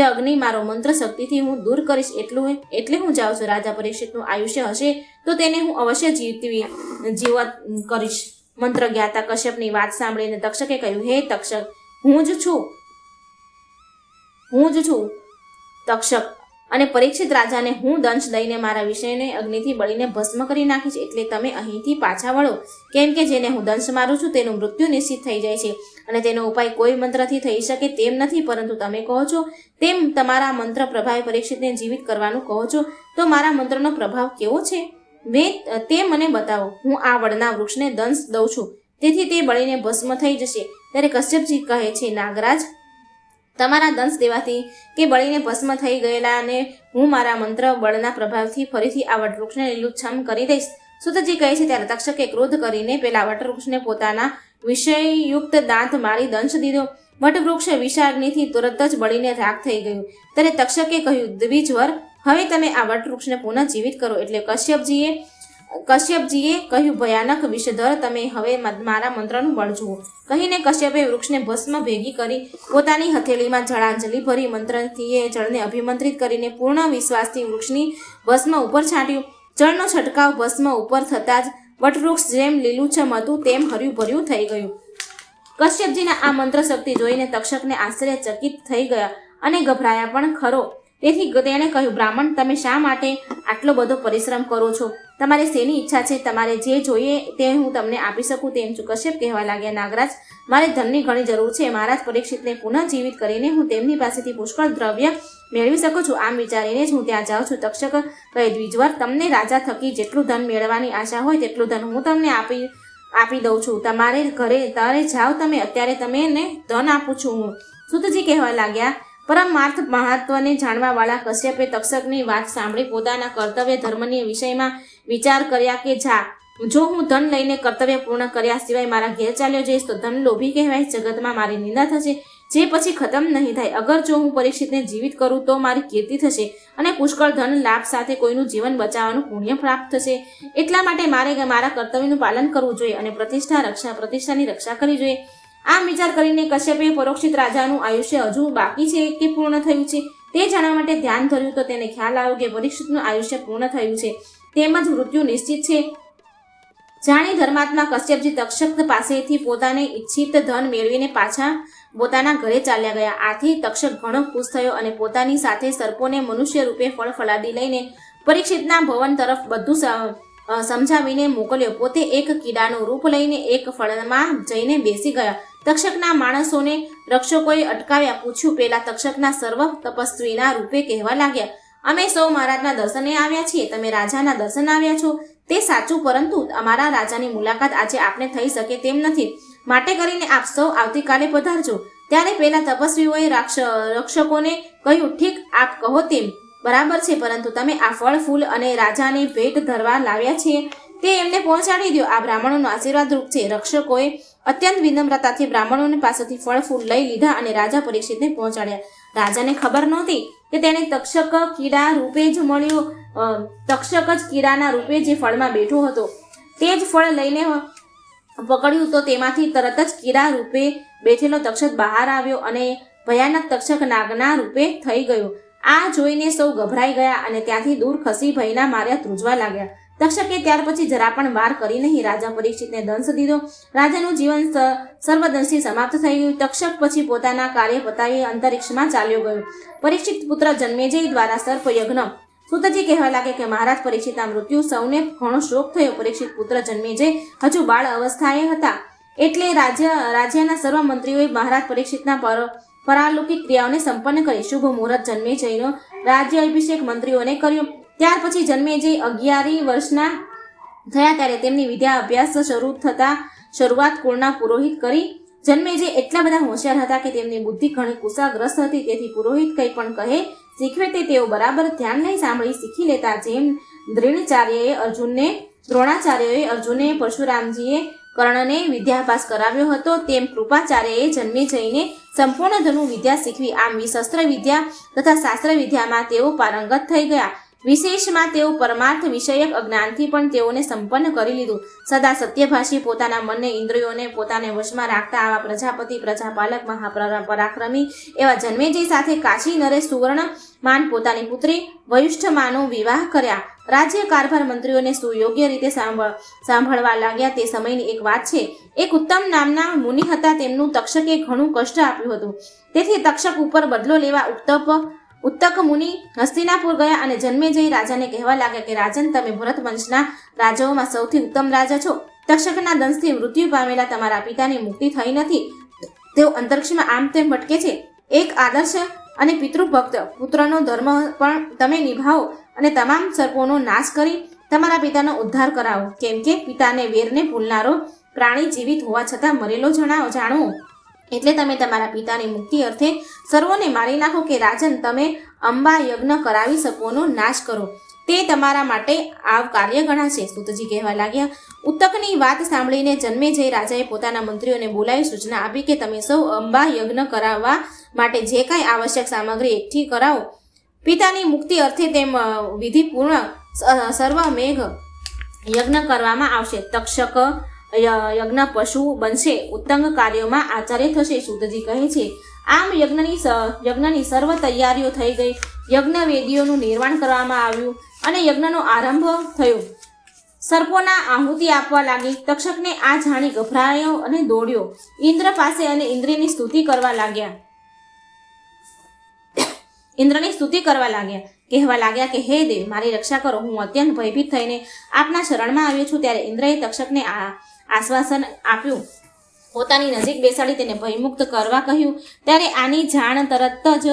અગ્નિ મારો મંત્ર શક્તિથી હું દૂર કરીશ, એટલે હું જાઉં છું. રાજા પરીક્ષિતનું આયુષ્ય હશે તો તેને હું અવશ્ય જીવત કરીશ. મંત્ર જ્ઞાતા કશ્યપની વાત સાંભળીને તક્ષકે કહ્યું, હે તક્ષક, હું જ છું તક્ષક, અને પરીક્ષિત રાજાને હું દંશ દઈને મારા વિષયને અગ્નિથી બળીને ભસ્મ કરી નાખીશ. એટલે તમે અહીંથી પાછા વળો, કેમ કે જેને હું દંશ મારું છું તેનું મૃત્યુ નિશ્ચિત થઈ જાય છે અને તેનો ઉપાય કોઈ મંત્રથી થઈ શકે તેમ નથી. પરંતુ તમે કહો છો તેમ તમારા મંત્ર પ્રભાવે પરીક્ષિતને જીવિત કરવાનું કહો છો, તો મારા મંત્રનો પ્રભાવ કેવો છે તે મને બતાવો. હું આ વડના વૃક્ષને દંશ દઉં છું, તેથી તે બળીને ભસ્મ થઈ જશે. ત્યારે કશ્યપજી કહે છે, નાગરાજ, તમારા દંશ દેવાથી કે બળીને ભસ્મ થઈ ગયેલા અને હું મારા મંત્ર બળના પ્રભાવથી ફરીથી આ વટવૃક્ષને લીલુંછમ કરી દઈશ. સુતજી કહે છે, ત્યારે તક્ષકે ક્રોધ કરીને પેલા વટવૃક્ષને પોતાના વિષયયુક્ત દાંત મારી દંશ દીધો. વટવૃક્ષ વિષાગ્નિથી તુરત જ બળીને રાખ થઈ ગયું. ત્યારે તક્ષકે કહ્યું, દ્વિજવર, હવે તમે આ વટવૃક્ષને પુનઃ જીવિત કરો. એટલે કશ્યપજીએ કહ્યું, ભયાનક વિષધર, તમે હવે મારા મંત્રનું બળ જુઓ. કહીને કશ્યપે વૃક્ષને ભસ્મ ભેગી કરી પોતાની હથેળીમાં જળાંજલિ ભરી મંત્રથી જળને અભિમંત્રિત કરીને પૂર્ણ વિશ્વાસથી વૃક્ષની ભસ્મ ઉપર છાંટ્યું. જળનો છંટકાવ ભસ્મ ઉપર થતાં જ વટવૃક્ષ જેમ લીલુંછમ હતું તેમ હર્યું ભર્યું થઈ ગયું. કશ્યપજીના આ મંત્ર શક્તિ જોઈને તક્ષકને આશ્ચર્યચકિત થઈ ગયા અને ગભરાયા પણ ખરો. તેથી તેણે કહ્યું, બ્રાહ્મણ, તમે શા માટે આટલો બધો પરિશ્રમ કરો છો? તમારે શેની ઈચ્છા છે? તમારે જે જોઈએ તે હું તમને આપી શકું તેમ છું. કશ્યપ કહેવા લાગ્યા, નાગરાજ, મારે ધનની ઘણી જરૂર છે. મહારાજ પરીક્ષિતને પુનઃ જીવિત કરીને હું તેમની પાસેથી પુષ્કળ દ્રવ્ય મેળવી શકું છું. આમ વિચારીને જ હું ત્યાં જાઉં છું. તક્ષક કહે, દ્વિજવર, તમને રાજા થકી જેટલું ધન મેળવવાની આશા હોય તેટલું ધન હું તમને આપી દઉં છું. તમારે ઘરે તારે જાઓ તમે, અત્યારે તમને ધન આપું છું હું. સુતજી કહેવા લાગ્યા, પરમાર્થ મહત્વને જાણવા વાળા કશ્યપે તક્ષકની વાત સાંભળી પોતાના કર્તવ્ય ધર્મની વિષયમાં વિચાર કર્યા કે જો હું ધન લઈને કર્તવ્ય પૂર્ણ કર્યા સિવાય મારા ઘેર ચાલ્યો જઈશ તો ધન લોભી કહેવાય, જગતમાં મારી નિંદા થશે, જે પછી ખતમ નહીં થાય. અગર જો હું પરીક્ષિતને જીવિત કરું તો મારી કીર્તિ થશે અને પુષ્કળ ધન લાભ સાથે કોઈનું જીવન બચાવવાનું પુણ્ય પ્રાપ્ત થશે. એટલા માટે મારે મારા કર્તવ્યનું પાલન કરવું જોઈએ અને પ્રતિષ્ઠાની રક્ષા કરવી જોઈએ. આમ વિચાર કરીને કશ્યપે પરીક્ષિત રાજાનું આયુષ્ય હજુ બાકી છે કે પૂર્ણ થયું છે તે જાણવા માટે ધ્યાન ધર્યું તો તેને ખ્યાલ આવ્યો કે પરીક્ષિતનું આયુષ્ય પૂર્ણ થયું છે તેમજ મૃત્યુ નિશ્ચિત છે. જાણે ધર્માત્મા કશ્યપજી તક્ષક પાસેથી પોતાને ઈચ્છિત ધન મેળવીને પાછા પોતાના ઘરે ચાલ્યા ગયા. આથી તક્ષક ઘણો ખુશ થયો અને પોતાની સાથે સર્પોને મનુષ્ય રૂપે ફળ ફળાદી લઈને પરીક્ષિતના ભવન તરફ બધું સમજાવીને મોકલ્યો. પોતે એક કીડાનું રૂપ લઈને એક ફળમાં જઈને બેસી ગયા. તક્ષકના માણસોને રક્ષકોએ અટકાવ્યા. પૂછ્યું. પેલા તક્ષકના સર્વ તપસ્વીના રૂપે કહેવા લાગ્યા, અમે સૌ મહારાજના દર્શને આવ્યા છીએ. તમે રાજાના દર્શન આવ્યા છો તે સાચું, પરંતુ અમારા રાજાની મુલાકાત આજે આપને થઈ શકે તેમ નથી. માટે કરીને આપ સૌ આવતીકાલે પધારજો. ત્યારે પેલા તપસ્વીઓએ રક્ષકોને કહ્યું, ઠીક, આપ કહો તેમ બરાબર છે, પરંતુ તમે આ ફળ ફૂલ અને રાજાને ભેટ ધરવા લાવ્યા છે તે એમને પહોંચાડી દો. આ બ્રાહ્મણોનો આશીર્વાદ રૂપ છે. રક્ષકોએ અત્યંત વિનમ્રતાથી બ્રાહ્મણોની પાસેથી ફળ ફૂલ લઈ લીધા અને રાજા પરીક્ષિતને પહોંચાડ્યા. રાજાને ખબર નહોતી કે તેને તક્ષક કીડા રૂપે જ મળ્યો. તક્ષક જ કીડાના રૂપે જે ફળમાં બેઠો હતો તે જ ફળ લઈને પકડ્યું તો તેમાંથી તરત જ કીડા રૂપે બેઠેલો તક્ષક બહાર આવ્યો અને ભયાનક તક્ષક નાગના રૂપે થઈ ગયો. આ જોઈને સૌ ગભરાઈ ગયા અને ત્યાંથી દૂર ખસી ભયના માર્યા ધ્રુજવા લાગ્યા. તક્ષકે ત્યાર પછી જરા પણ વાર કરી નહીં. રાજા પરીક્ષિતને દંશ દીધો. રાજાનું જીવન સર્વદંશી સમાપ્ત થઈ ગયું. તક્ષક પછી પોતાના કાર્ય પતાવી અંતરિક્ષમાં ચાલ્યો ગયો. પરીક્ષિત પુત્ર જન્મેજય દ્વારા સર્પ યજ્ઞ. સુતજી કહેવા લાગે કે મહારાજ પરીક્ષિતના મૃત્યુ સૌને ઘણો શોક થયો. પરીક્ષિત પુત્ર જન્મેજય હજુ બાળ અવસ્થાએ હતા એટલે રાજ્યના સર્વ મંત્રીઓએ મહારાજ પરીક્ષિતના પરાલૌકિક ક્રિયાઓને સંપન્ન કરી. શુભ મુહૂર્ત જન્મેજયનો રાજ્ય અભિષેક મંત્રીઓને કર્યો. ત્યાર પછી જન્મેજય 11 વર્ષના થયા ત્યારે તેમની વિદ્યા અભ્યાસ શરૂઆત કુળના પુરોહિત કરી. જન્મેજય એટલા બધા હોશિયાર હતા કે તેમની બુદ્ધિ ઘણી કુશાગ્રસ્ત હતી. તેથી પુરોહિત કંઈ પણ કહે શીખવે તે તેઓ બરાબર ધ્યાન નહીં સાંભળી શીખી લેતા. જેમ દ્રોણાચાર્યએ અર્જુને પરશુરામજીએ કર્ણને વિદ્યાભ્યાસ કરાવ્યો હતો, તેમ કૃપાચાર્યએ જન્મેજયને સંપૂર્ણ ધનુ વિદ્યા શીખવી. આમ શસ્ત્ર વિદ્યા તથા શાસ્ત્ર વિદ્યામાં તેઓ પારંગત થઈ ગયા. વિશેષમાં તેઓ પરમાર્થ વિષયક અજ્ઞાનથી પણ તેઓને સંપન્ન કરી લીધું. સદા સત્યભાષી, પોતાના મનને ઇન્દ્રિયોને પોતાને વશમાં રાખતા આવા પ્રજાપતિ, પ્રજાપાલક, મહાપરાક્રમી એવા જન્મેજય સાથે કાશી નરે સુવર્ણમાન પોતાની પુત્રી વયુષ્ઠમાનો વિવાહ કર્યા. રાજ્ય કારભાર મંત્રીઓને સુયોગ્ય રીતે સાંભળવા લાગ્યા. તે સમયની એક વાત છે. એક ઉત્તમ નામના મુનિ હતા. તેમનું તક્ષકે ઘણું કષ્ટ આપ્યું હતું. તેથી તક્ષક ઉપર બદલો લેવા ઉત્તક મુનિ હસ્તિનાપુર ગયા અને જન્મેજય રાજાને કહેવા લાગ્યા કે રાજન, તમે ભરત વંશના રાજાઓમાં સૌથી ઉત્તમ રાજા છો. તક્ષકના દંશથી મૃત્યુ પામેલા તમારા પિતાની મુક્તિ થઈ નથી. તેઓ અંતરિક્ષમાં આમ તેમ ભટકે છે. એક આદર્શ અને પિતૃભક્ત પુત્રનો ધર્મ પણ તમે નિભાવો અને તમામ સર્પોનો નાશ કરી તમારા પિતાનો ઉદ્ધાર કરાવો. કેમ કે પિતાને વેરને ભૂલનારો પ્રાણી જીવિત હોવા છતાં મરેલો જાણવો. એટલે તમે તમારા પિતાની મુક્તિ અર્થે સર્વોને મારી નાખો કે રાજન, તમે અંબા યજ્ઞ કરાવી સર્પોનો નાશ કરો. તે તમારા માટે આવ કાર્ય ગણાશે. સુતજી કહેવા લાગ્યા. ઉત્તકની વાત સાંભળીને જન્મેજય રાજાએ પોતાના મંત્રીઓને બોલાવી સૂચના આપી કે તમે સૌ અંબા યજ્ઞ કરાવવા માટે જે કાંઈ આવશ્યક સામગ્રી એકઠી કરાવો. પિતાની મુક્તિ અર્થે તેમ વિધિપૂર્ણ સર્વમેઘ યજ્ઞ કરવામાં આવશે. તક્ષક યજ્ઞ પશુ બનશે. ઉત્તંગ કાર્યોમાં આચાર્ય થશે. સુતજી કહે છે, આમ યજ્ઞની સર્વ તૈયારીઓ થઈ ગઈ. યજ્ઞ વેદીઓનું નિર્માણ કરવામાં આવ્યું અને યજ્ઞનો આરંભ થયો. સર્પોના આહુતિ આપવા લાગી. તક્ષકને આ જાણી ગભરાયો અને દોડ્યો ઇન્દ્ર પાસે અને ઇન્દ્રની સ્તુતિ કરવા લાગ્યા. કહેવા લાગ્યા કે હે દેવ, મારી રક્ષા કરો. હું અત્યંત ભયભીત થઈને આપના શરણમાં આવ્યો છું. ત્યારે ઇન્દ્રએ તક્ષકને આશ્વાસન આપ્યું. પોતાની નજીક બેસાડી તેને ભયમુક્ત કરવા કહ્યું. ત્યારે આની જાણ તરત જ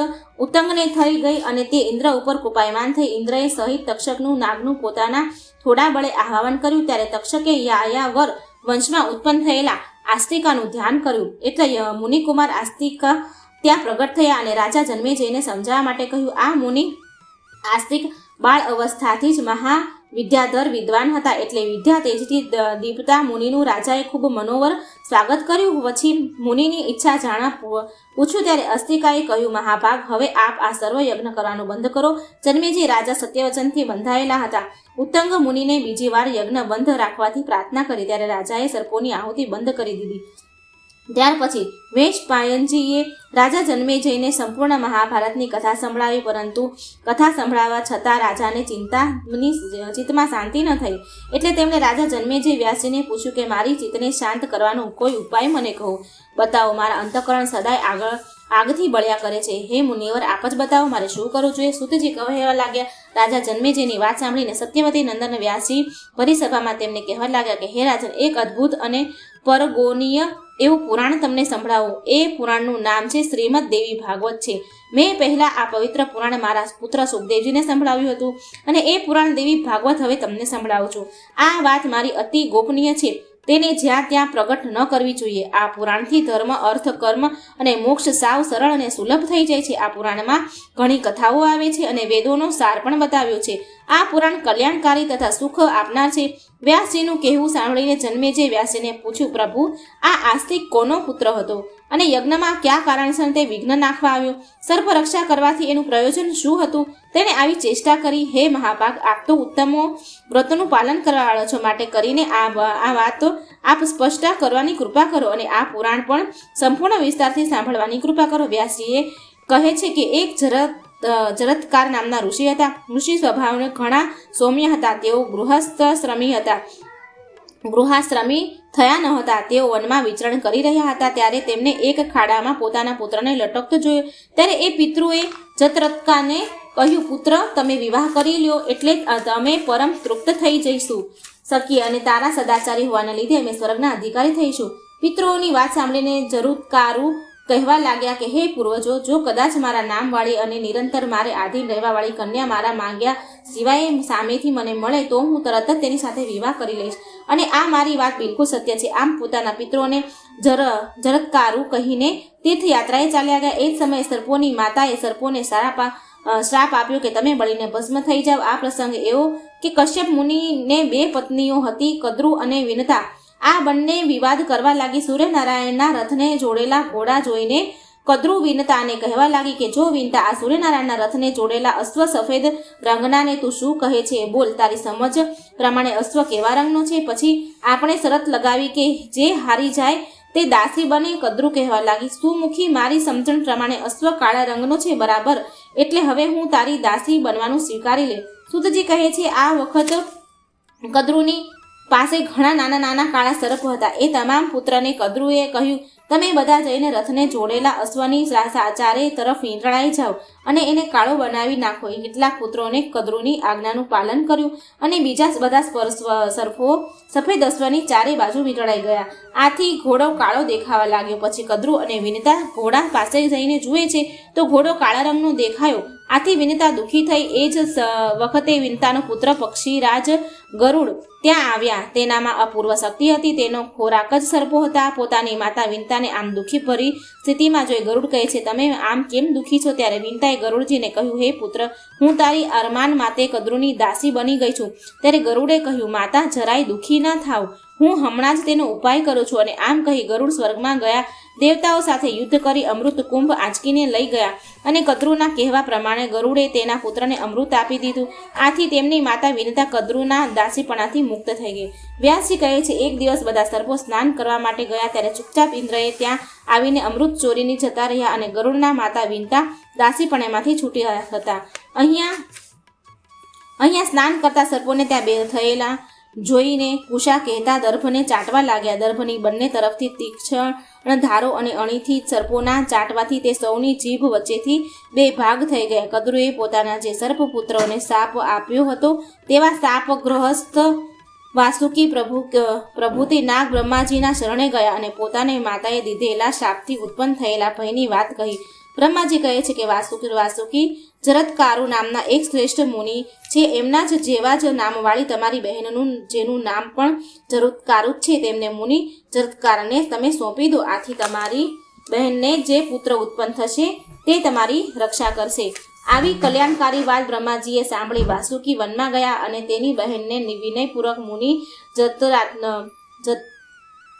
ઉત્તંગને થઈ ગઈ અને તે ઇન્દ્ર ઉપર કૃપાયમાન થઈ. ઇન્દ્રએ સહિત તક્ષકનું નાગનું પોતાના થોડા બળે આહ્વાન કર્યું. ત્યારે તક્ષકે યાયાવર વંશમાં ઉત્પન્ન થયેલા આસ્તિકાનું ધ્યાન કર્યું. એટલે મુનિકુમાર આસ્તિકા ત્યાં પ્રગટ થયા અને રાજા જન્મેજયને સમજાવવા માટે કહ્યું. આ મુનિ આસ્તિક બાળ અવસ્થાથી જ વિદ્યાધર વિદ્વાન હતા. એટલે વિદ્યા તેજથી દીપતા મુનિનું રાજાએ ખૂબ મનોવર સ્વાગત કર્યું. પછી મુનિની ઈચ્છા જાણવા પૂછ્યું ત્યારે અસ્તિકાએ કહ્યું, મહાભાગ, હવે આપ આ સર્વ યજ્ઞ કરવાનું બંધ કરો. જન્મેજય રાજા સત્યવચનથી બંધાયેલા હતા. ઉત્તંગ મુનિને બીજી વાર યજ્ઞ બંધ રાખવાથી પ્રાર્થના કરી. ત્યારે રાજાએ સર્પોની આહુતિ બંધ કરી દીધી. ત્યાર પછી વેશપાયનજીએ રાજા જન્મેજયને સંપૂર્ણ મહાભારતની કથા સંભળાવી, પરંતુ કથા સંભળાવવા છતાં રાજાને ચિત્તમાં શાંતિ ન થઈ. એટલે તેમણે રાજા જન્મેજય વ્યાસજીને પૂછ્યું કે મારી ચિત્તને શાંત કરવાનો કોઈ ઉપાય મને કહો, બતાવો. મારા અંતઃકરણ સદાય આગથી બળ્યા કરે છે. હે મુનિવર, આપ જ બતાવો, મારે શું કરવું જોઈએ? સૂતજી કહેવા લાગ્યા. રાજા જન્મેજયની વાત સાંભળીને સત્યવતી નંદન વ્યાસજી ભરી સભામાં તેમને કહેવા લાગ્યા કે હે રાજન, એક અદ્ભુત અને પરગોનીય એવું પુરાણ તમને સંભળાવું. એ પુરાણનું નામ છે શ્રીમદ દેવી ભાગવત છે. મેં પહેલા આ પવિત્ર પુરાણ મારા પુત્ર સુખદેવજીને સંભળાવ્યું હતું અને એ પુરાણ દેવી ભાગવત હવે તમને સંભળાવું છું. આ વાત મારી અતિ ગોપનીય છે, તેને જ્યાં ત્યાં પ્રગટ ન કરવી જોઈએ. આ પુરાણથી ધર્મ, અર્થ, કર્મ અને મોક્ષ સાવ સરળ અને સુલભ થઈ જાય છે. આ પુરાણમાં ઘણી કથાઓ આવે છે અને વેદોનો સાર પણ બતાવ્યો છે. આ પુરાણ કલ્યાણકારી તથા સુખ આપનાર છે. વ્યાસજીનું કહેવું સાંભળીને જન્મેજય વ્યાસજીને પૂછ્યું, પ્રભુ, આ આસ્તિક કોનો પુત્ર હતો અને યજ્ઞમાં કયા કારણસર તે વિઘ્ન નાખવા આવ્યો? સર્પ રક્ષા કરવાથી એનું પ્રયોજન શું હતું? તેણે આવી ચેષ્ટા કરી. હે મહાભાગ, આપ તો ઉત્તમો વ્રતોનું પાલન કરવાવાળો છો, માટે કરીને આ વાત આપ સ્પષ્ટ કરવાની કૃપા કરો અને આ પુરાણ પણ સંપૂર્ણ વિસ્તારથી સાંભળવાની કૃપા કરો. વ્યાસજીએ કહે છે કે એક જરત્કાર નામના ઋષિ હતા. ઋષિ સ્વભાવને ઘણા સૌમ્ય હતા. તેઓ ગૃહાશ્રમી થયા ન હતા. તેઓ વનમાં વિચરણ કરી રહ્યા હતા. ત્યારે તેમને એક ખાડામાં પોતાના પુત્રને લટકતો જોયો. ત્યારે એ પિતૃએ જતરત્કાને કહ્યું, પુત્ર, તમે વિવાહ કરી લ્યો એટલે અમે પરમ તૃપ્ત થઈ જઈશું શકીએ અને તારા સદાચારી હોવાને લીધે અમે સ્વર્ગના અધિકારી થઈશું. પિતૃઓની વાત સાંભળીને જરુત્કારુ કહેવા લાગ્યા કે હે પૂર્વજો, જો કદાચ મારા નામવાળી અને નિરંતર મારે આધીન રહેવાવાળી કન્યા મારા માંગ્યા સિવાય સામેથી મને મળે તો હું તરત જ તેની સાથે વિવાહ કરી લઈશ અને આ મારી વાત બિલકુલ સત્ય છે. આમ પોતાના પિતૃઓને જરત્કારુ કહીને તીર્થયાત્રાએ ચાલ્યા ગયા. એ જ સમયે સર્પોની માતાએ સર્પોને શ્રાપ આપ્યો કે તમે બળીને ભસ્મ થઈ જાઓ. આ પ્રસંગ એવો કે કશ્યપ મુનિને 2 પત્નીઓ હતી, કદ્રુ અને વિનતા. આ બંને વિવાદ કરવા લાગી. સૂર્યનારાયણના રથને જોડેલા ઘોડા જોઈને કદ્રુ વિનતાને કહેવા લાગી કે જો વિનતા, આ સૂર્યનારાયણના રથને જોડેલા અશ્વ સફેદ રંગનાને તું શું કહે છે? બોલ, તારી સમજ પ્રમાણે અશ્વ કેવા રંગનો છે? પછી આપણે શરત લગાવી કે જે હારી જાય તે દાસી બને. કદ્રુ કહેવા લાગી, સુમુખી, મારી સમજણ પ્રમાણે અશ્વ કાળા રંગનો છે, બરાબર, એટલે હવે હું તારી દાસી બનવાનું સ્વીકારી લે. સૂતજી કહે છે, આ વખત કદ્રુની પાસે ઘણા નાના નાના કાળા સર્પ હતા. એ તમામ પુત્રને કદ્રુએ કહ્યું, તમે બધા જઈને રથને જોડેલા અશ્વની ચારે તરફ વીંટળાઈ જાઓ અને એને કાળો બનાવી નાખો. એ કેટલાક પુત્રોને કદ્રુની આજ્ઞાનું પાલન કર્યું અને બીજા બધા સર્પો સફેદ અશ્વની ચારે બાજુ વીંટળાઈ ગયા. આથી ઘોડો કાળો દેખાવા લાગ્યો. પછી કદ્રુ અને વિનતા ઘોડા પાસે જઈને જુએ છે તો ઘોડો કાળા રંગનો દેખાયો. આથી વિનતા દુઃખી થઈ. એ જ વખતે વિનતાનો પુત્ર પક્ષીરાજ ગરુડ ત્યાં આવ્યા. તેનામાં અપૂર્વ શક્તિ હતી. તેનો ખોરાક જ સર્પો હતા. પોતાની માતા વિનતાને આમ દુઃખી ભરી સ્થિતિમાં જોઈ ગરુડ કહે છે, તમે આમ કેમ દુઃખી છો? ત્યારે વિનતાએ ગરુડજીને કહ્યું, હે પુત્ર, હું તારી અરમાન માતે કદ્રુની દાસી બની ગઈ છું. ત્યારે ગરુડે કહ્યું, માતા, જરાય દુઃખી ન થાવ, હું હમણાં જ તેનો ઉપાય કરું છું. અને આમ કહી ગરુડ સ્વર્ગમાં ગયા. દેવતાઓ સાથે યુદ્ધ કરી અમૃત કુંભ આંચકીને લઈ ગયા અને કદ્રુના કહેવા પ્રમાણે ગરુડે તેના પુત્રને અમૃત આપી દીધું. આથી તેમની માતા વિનતા કદ્રુના દાસીપણાથી મુક્ત થઈ ગઈ. વ્યાસજી કહે છે, એક દિવસ બધા સર્પો સ્નાન કરવા માટે ગયા. ત્યારે ચૂપચાપ ઇન્દ્રએ ત્યાં આવીને અમૃત ચોરીને જતા રહ્યા અને ગરુડના માતા વિનતા દાસીપણામાંથી છૂટી હતા. અહીંયા સ્નાન કરતા સર્પોને ત્યાં બે થયેલા જોઈને કુશા કહેતા દર્ભને ચાટવા લાગ્યા. દર્ભની બંને તરફથી તીક્ષ્ણ ધારો અને અણીથી સર્પોના ચાટવાથી તે સૌની જીભ વચ્ચેથી 2 ભાગ થઈ ગયા. કદ્રુએ પોતાના જે સર્પપુત્રોને શાપ આપ્યો હતો તેવા શાપગ્રસ્ત વાસુકી પ્રભુતિ નાગ બ્રહ્માજીના શરણે ગયા અને પોતાને માતાએ દીધેલા શાપથી ઉત્પન્ન થયેલા ભયની વાત કહી. બ્રહ્માજી કહે છે કે વાસુકી જરત્કારુ નામના એક શ્રેષ્ઠ મુનિ છે. એમના જ જેવા જ નામવાળી તમારી બહેનનું જેનું નામ પણ જરુત્કારુ છે તેમને મુનિ જરત્કારને તમે સોંપી દો. આથી તમારી બહેનને જે પુત્ર ઉત્પન્ન થશે તે તમારી રક્ષા કરશે. આવી કલ્યાણકારી વાત બ્રહ્માજીએ સાંભળી વાસુકી વનમાં ગયા અને તેની બહેનને વિનયપૂર્વક મુનિ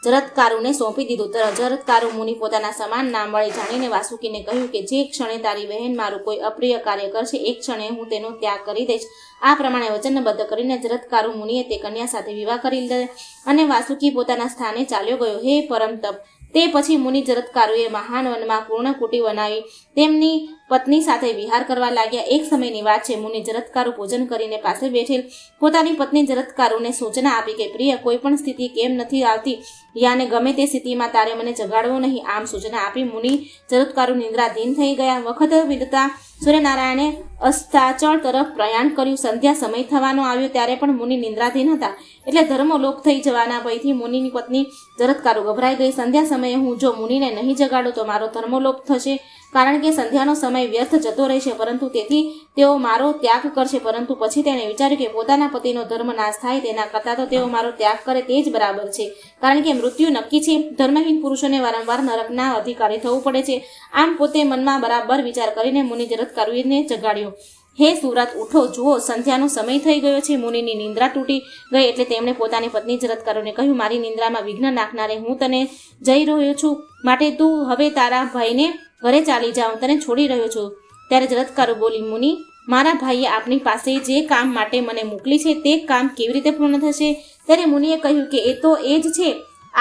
જરત્કારુને સોંપી દીધું. જરત્કારુ મુનિ પોતાના સમાન નામવાળી જાણીને વાસુકીને કહ્યું કે જે ક્ષણે તારી બહેન મારું કોઈ અપ્રિય કાર્ય કરશે એ ક્ષણે હું તેનો ત્યાગ કરી દઈશ. આ પ્રમાણે વચનબદ્ધ કરીને જરત્કારુ મુનિએ તે કન્યા સાથે વિવાહ કરી લીધા અને વાસુકી પોતાના સ્થાને ચાલ્યો ગયો. હે પરમ તપ, તે પછી મુનિ જરત્કારુએ મહાન વનમાં પૂર્ણકુટી બનાવી તેમની પત્ની સાથે વિહાર કરવા લાગ્યા. એક સમયની વાત છે. મુનિ જરત્કારુ ભોજન કરીને પાસે બેઠેલ પોતાની પત્ની જરત્કારુને સૂચના આપી કે પ્રિય, કોઈ પણ સ્થિતિ કેમ નથી આવતી, યાને ગમે તે સ્થિતિમાં તારે મને જગાડવો નહીં. આમ સૂચના આપી મુનિ જરત્કારુ નિંદ્રાધીન થઈ ગયા. વખત વીતતા સૂર્યનારાયણે અસ્તાચળ તરફ પ્રયાણ કર્યું. સંધ્યા સમય થવાનો આવ્યો ત્યારે પણ મુનિ નિંદ્રાધીન હતા, એટલે ધર્મલોપ થઈ જવાના ભયથી મુનિની પત્ની જરત્કારુ ગભરાઈ ગઈ. સંધ્યા સમયે હું જો મુનિને નહીં જગાડું તો મારો ધર્મલોપ થશે, કારણ કે સંધ્યાનો સમય વ્યર્થ જતો રહેશે, પરંતુ તેથી તેઓ મારો ત્યાગ કરશે. પરંતુ પછી તેણે વિચાર્યું કે પોતાના પતિનો ધર્મ નાશ થાય તેના કરતાં તો તેઓ મારો ત્યાગ કરે તે જ બરાબર છે, કારણ કે મૃત્યુ નક્કી છે. ધર્મહીન પુરુષોને વારંવાર નરકના અધિકારી થવું પડે છે. આમ પોતે મનમાં બરાબર વિચાર કરીને મુનિ જરત્કારુને જગાડ્યો. હે સુરત, ઉઠો, જુઓ, સંધ્યાનો સમય થઈ ગયો છે. મુનિની નિંદ્રા તૂટી ગઈ એટલે તેમણે પોતાની પત્ની જરત્કારુને કહ્યું, મારી નિંદ્રામાં વિઘ્ન નાખનારે હું તને જઈ રહ્યો છું, માટે તું હવે તારા ભાઈને ઘરે ચાલી જાઉં, તને છોડી રહ્યો છું. ત્યારે જરત્કારુ બોલી, મુનિ, મારા ભાઈએ આપની પાસે જે કામ માટે મને મોકલી છે તે કામ કેવી રીતે પૂર્ણ થશે? ત્યારે મુનિએ કહ્યું કે એ તો એ જ છે.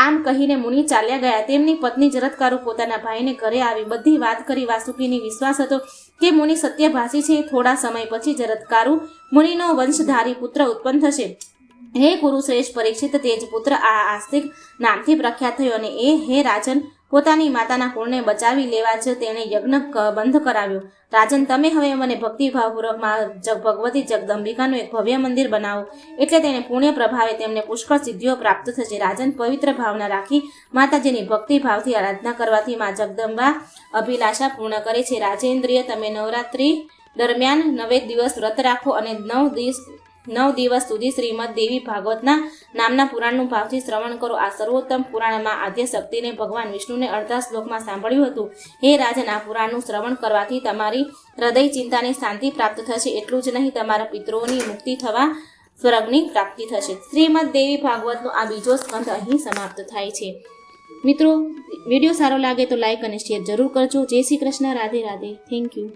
આમ કહીને મુનિ ચાલ્યા ગયા. તેમની પત્ની જરત્કારુ પોતાના ભાઈને ઘરે આવી બધી વાત કરી. વાસુકીને વિશ્વાસ હતો કે મુનિ સત્યભાષી છે. થોડા સમય પછી જરત્કારુ મુનિનો વંશધારી પુત્ર ઉત્પન્ન થશે. હે કુરુશ્રેષ્ઠ પરીક્ષિત, તે જ પુત્ર આ આસ્તિક નામથી પ્રખ્યાત થયો, અને એ હે રાજન પોતાની માતાના કુળને બચાવી લેવા જ તેણે યજ્ઞ બંધ કરાવ્યો. રાજન, તમે હવે મને ભક્તિભાવપૂર્વક ભગવતી જગદંબિકાનું એક ભવ્ય મંદિર બનાવો, એટલે તેને પુણ્ય પ્રભાવે તેમને પુષ્કળ સિદ્ધિઓ પ્રાપ્ત થશે. રાજન, પવિત્ર ભાવના રાખી માતાજીની ભક્તિભાવથી આરાધના કરવાથી મા જગદંબા અભિલાષા પૂર્ણ કરે છે. રાજેન્દ્રિય, તમે નવરાત્રિ દરમિયાન 9 દિવસ વ્રત રાખો અને 9 દિવસ સુધી શ્રીમદ દેવી ભાગવતના નામના પુરાણનું ભાવથી શ્રવણ કરો. આ સર્વોત્તમ પુરાણમાં આદ્ય શક્તિને ભગવાન વિષ્ણુને અડધા શ્લોકમાં સાંભળ્યું હતું. હે રાજન, આ પુરાણનું શ્રવણ કરવાથી તમારી હૃદય ચિંતાની શાંતિ પ્રાપ્ત થશે. એટલું જ નહીં, તમારા પિતૃઓની મુક્તિ થવા સ્વર્ગની પ્રાપ્તિ થશે. શ્રીમદ દેવી ભાગવતનો આ બીજો સ્કંધ અહીં સમાપ્ત થાય છે. મિત્રો, વિડીયો સારો લાગે તો લાઈક અને શેર જરૂર કરજો. જય શ્રી કૃષ્ણ. રાધે રાધે. Thank you.